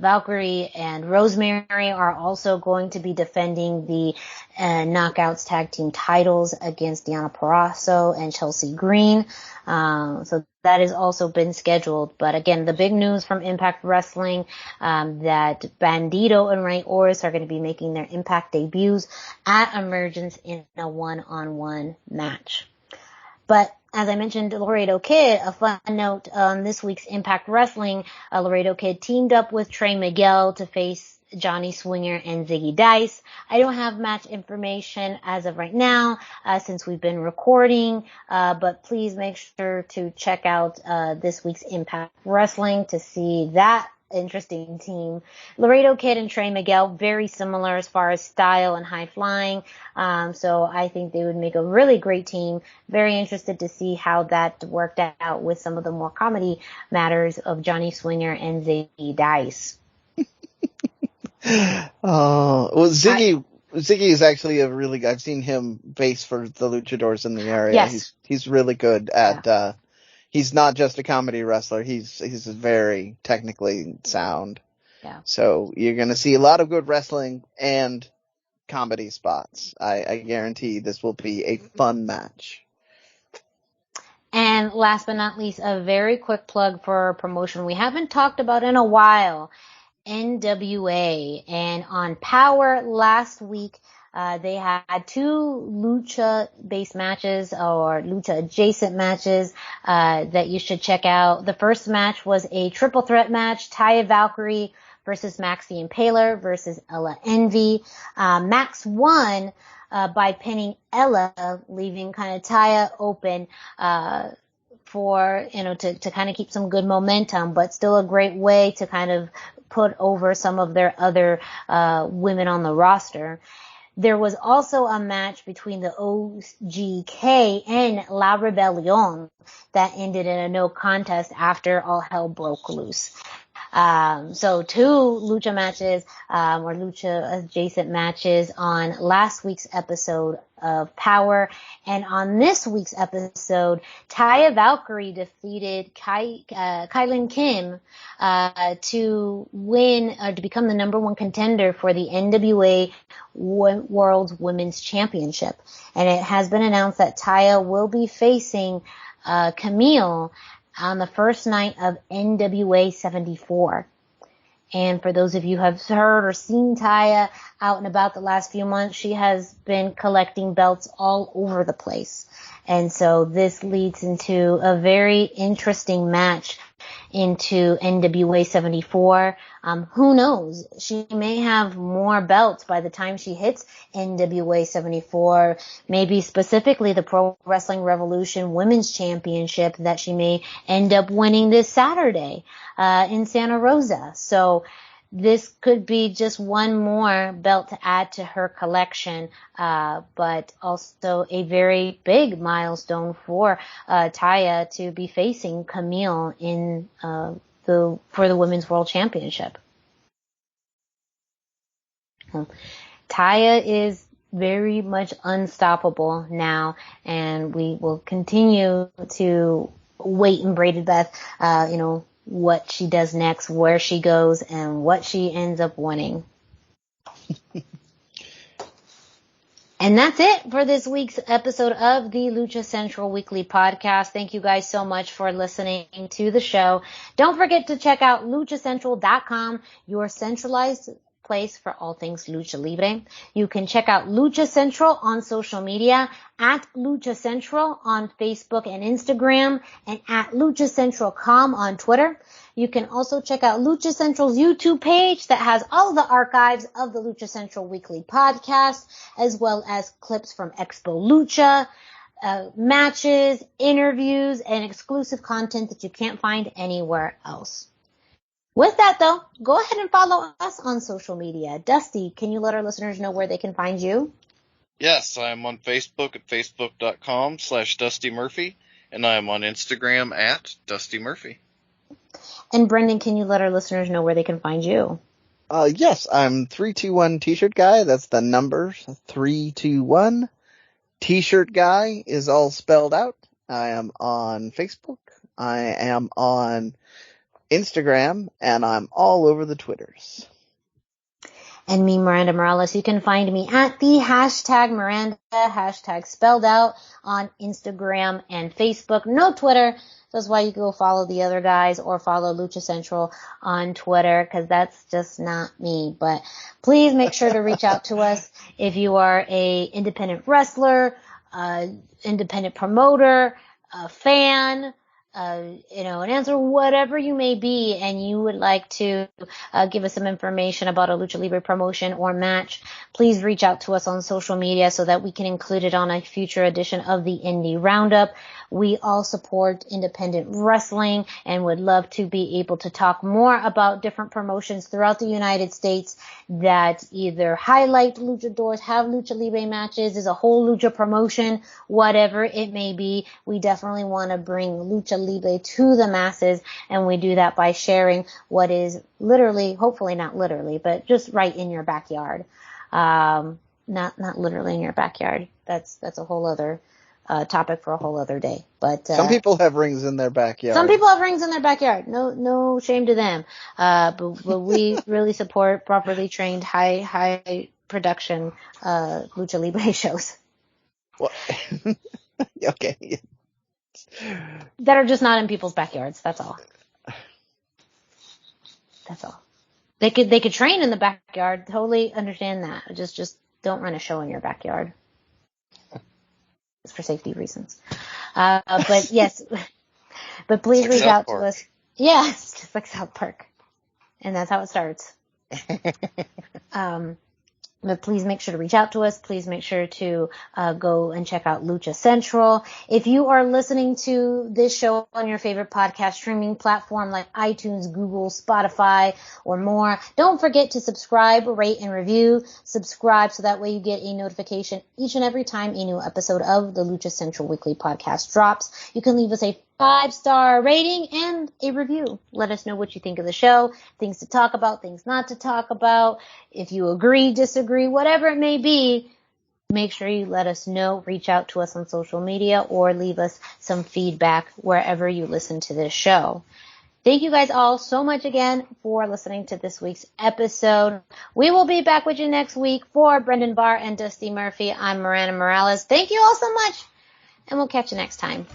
Valkyrie and Rosemary are also going to be defending the Knockouts tag team titles against Deonna Purrazzo and Chelsea Green. So that has also been scheduled. But again, the big news from Impact Wrestling, that Bandito and Rey Horus are going to be making their Impact debuts at Emergence in a one-on-one match. But as I mentioned, Laredo Kid, a fun note on this week's Impact Wrestling, Laredo Kid teamed up with Trey Miguel to face Johnny Swinger and Ziggy Dice. I don't have match information as of right now, since we've been recording, but please make sure to check out this week's Impact Wrestling to see that interesting team. Laredo Kid and Trey Miguel, very similar as far as style and high flying. So I think they would make a really great team. Very interested to see how that worked out with some of the more comedy matters of Johnny Swinger and Ziggy Dice. Well, Ziggy is actually a really good. I've seen him base for the luchadors in the area. Yes. He's really good at, he's not just a comedy wrestler. He's very technically sound. Yeah. So you're going to see a lot of good wrestling and comedy spots. I guarantee this will be a fun match. And last but not least, a very quick plug for a promotion we haven't talked about in a while, NWA. And on Power last week, they had 2 lucha-based matches or lucha-adjacent matches that you should check out. The first match was a triple threat match, Taya Valkyrie versus Maxie Impaler versus Ella Envy. Max won by pinning Ella, leaving kind of Taya open for, to kind of keep some good momentum, but still a great way to kind of put over some of their other women on the roster. There was also a match between the OGK and La Rebellion that ended in a no contest after all hell broke loose. So 2 lucha matches, or lucha adjacent matches on last week's episode of Power. And on this week's episode, Taya Valkyrie defeated Kylan Kim, to win, or to become the number 1 contender for the NWA World Women's Championship. And it has been announced that Taya will be facing, Camille on the first night of NWA 74. And for those of you who have heard or seen Taya out and about the last few months, she has been collecting belts all over the place. And so this leads into a very interesting match into NWA 74. Who knows? She may have more belts by the time she hits NWA 74, maybe specifically the Pro Wrestling Revolution Women's Championship that she may end up winning this Saturday in Santa Rosa. So this could be just one more belt to add to her collection, but also a very big milestone for Taya to be facing Camille in for the Women's World Championship. Taya is very much unstoppable now, and we will continue to wait in bated breath, what she does next, where she goes, and what she ends up winning. And that's it for this week's episode of the Lucha Central Weekly Podcast. Thank you guys so much for listening to the show. Don't forget to check out luchacentral.com, your centralized place for all things Lucha Libre. You can check out Lucha Central on social media at Lucha Central on Facebook and Instagram, and at Lucha Central.com on Twitter. You can also check out Lucha Central's YouTube page that has all of the archives of the Lucha Central Weekly Podcast, as well as clips from Expo Lucha, matches, interviews, and exclusive content that you can't find anywhere else. With that, though, go ahead and follow us on social media. Dusty, can you let our listeners know where they can find you? Yes, I am on Facebook at facebook.com/Dusty Murphy, and I am on Instagram at Dusty Murphy. And Brendan, can you let our listeners know where they can find you? Yes, I'm 321 T-shirt guy. That's the numbers 321. T-shirt guy is all spelled out. I am on Facebook. I am on Instagram, and I'm all over the Twitters. And me, Miranda Morales, you can find me at the hashtag Miranda, hashtag spelled out, on Instagram and Facebook. No Twitter. That's why you go follow the other guys or follow Lucha Central on Twitter, because that's just not me. But please make sure to reach out to us if you are a independent wrestler, independent promoter, a fan, an answer, whatever you may be, and you would like to give us some information about a Lucha Libre promotion or match, please reach out to us on social media so that we can include it on a future edition of the Indie Roundup. We all support independent wrestling and would love to be able to talk more about different promotions throughout the United States that either highlight luchadors, have Lucha Libre matches, is a whole lucha promotion, whatever it may be. We definitely want to bring Lucha Libre to the masses, and we do that by sharing what is literally, hopefully not literally, but just right in your backyard. Not literally in your backyard. That's a whole other topic for a whole other day. But some people have rings in their backyard. Some people have rings in their backyard. No shame to them. But we really support properly trained, high production Lucha Libre shows. What? Okay. That are just not in people's backyards. That's all. That's all. They could train in the backyard. Totally understand that. Just don't run a show in your backyard. It's for safety reasons. But yes, but please reach out to us. Yeah, it's just like South Park. And that's how it starts. But please make sure to reach out to us. Please make sure to go and check out Lucha Central. If you are listening to this show on your favorite podcast streaming platform like iTunes, Google, Spotify, or more, don't forget to subscribe, rate, and review. Subscribe so that way you get a notification each and every time a new episode of the Lucha Central Weekly podcast drops. You can leave us a 5-star rating and a review. Let us know what you think of the show, things to talk about, things not to talk about. If you agree, disagree, whatever it may be, make sure you let us know. Reach out to us on social media or leave us some feedback wherever you listen to this show. Thank you guys all so much again for listening to this week's episode. We will be back with you next week. For Brendan Barr and Dusty Murphy, I'm Miranda Morales. Thank you all so much, and we'll catch you next time.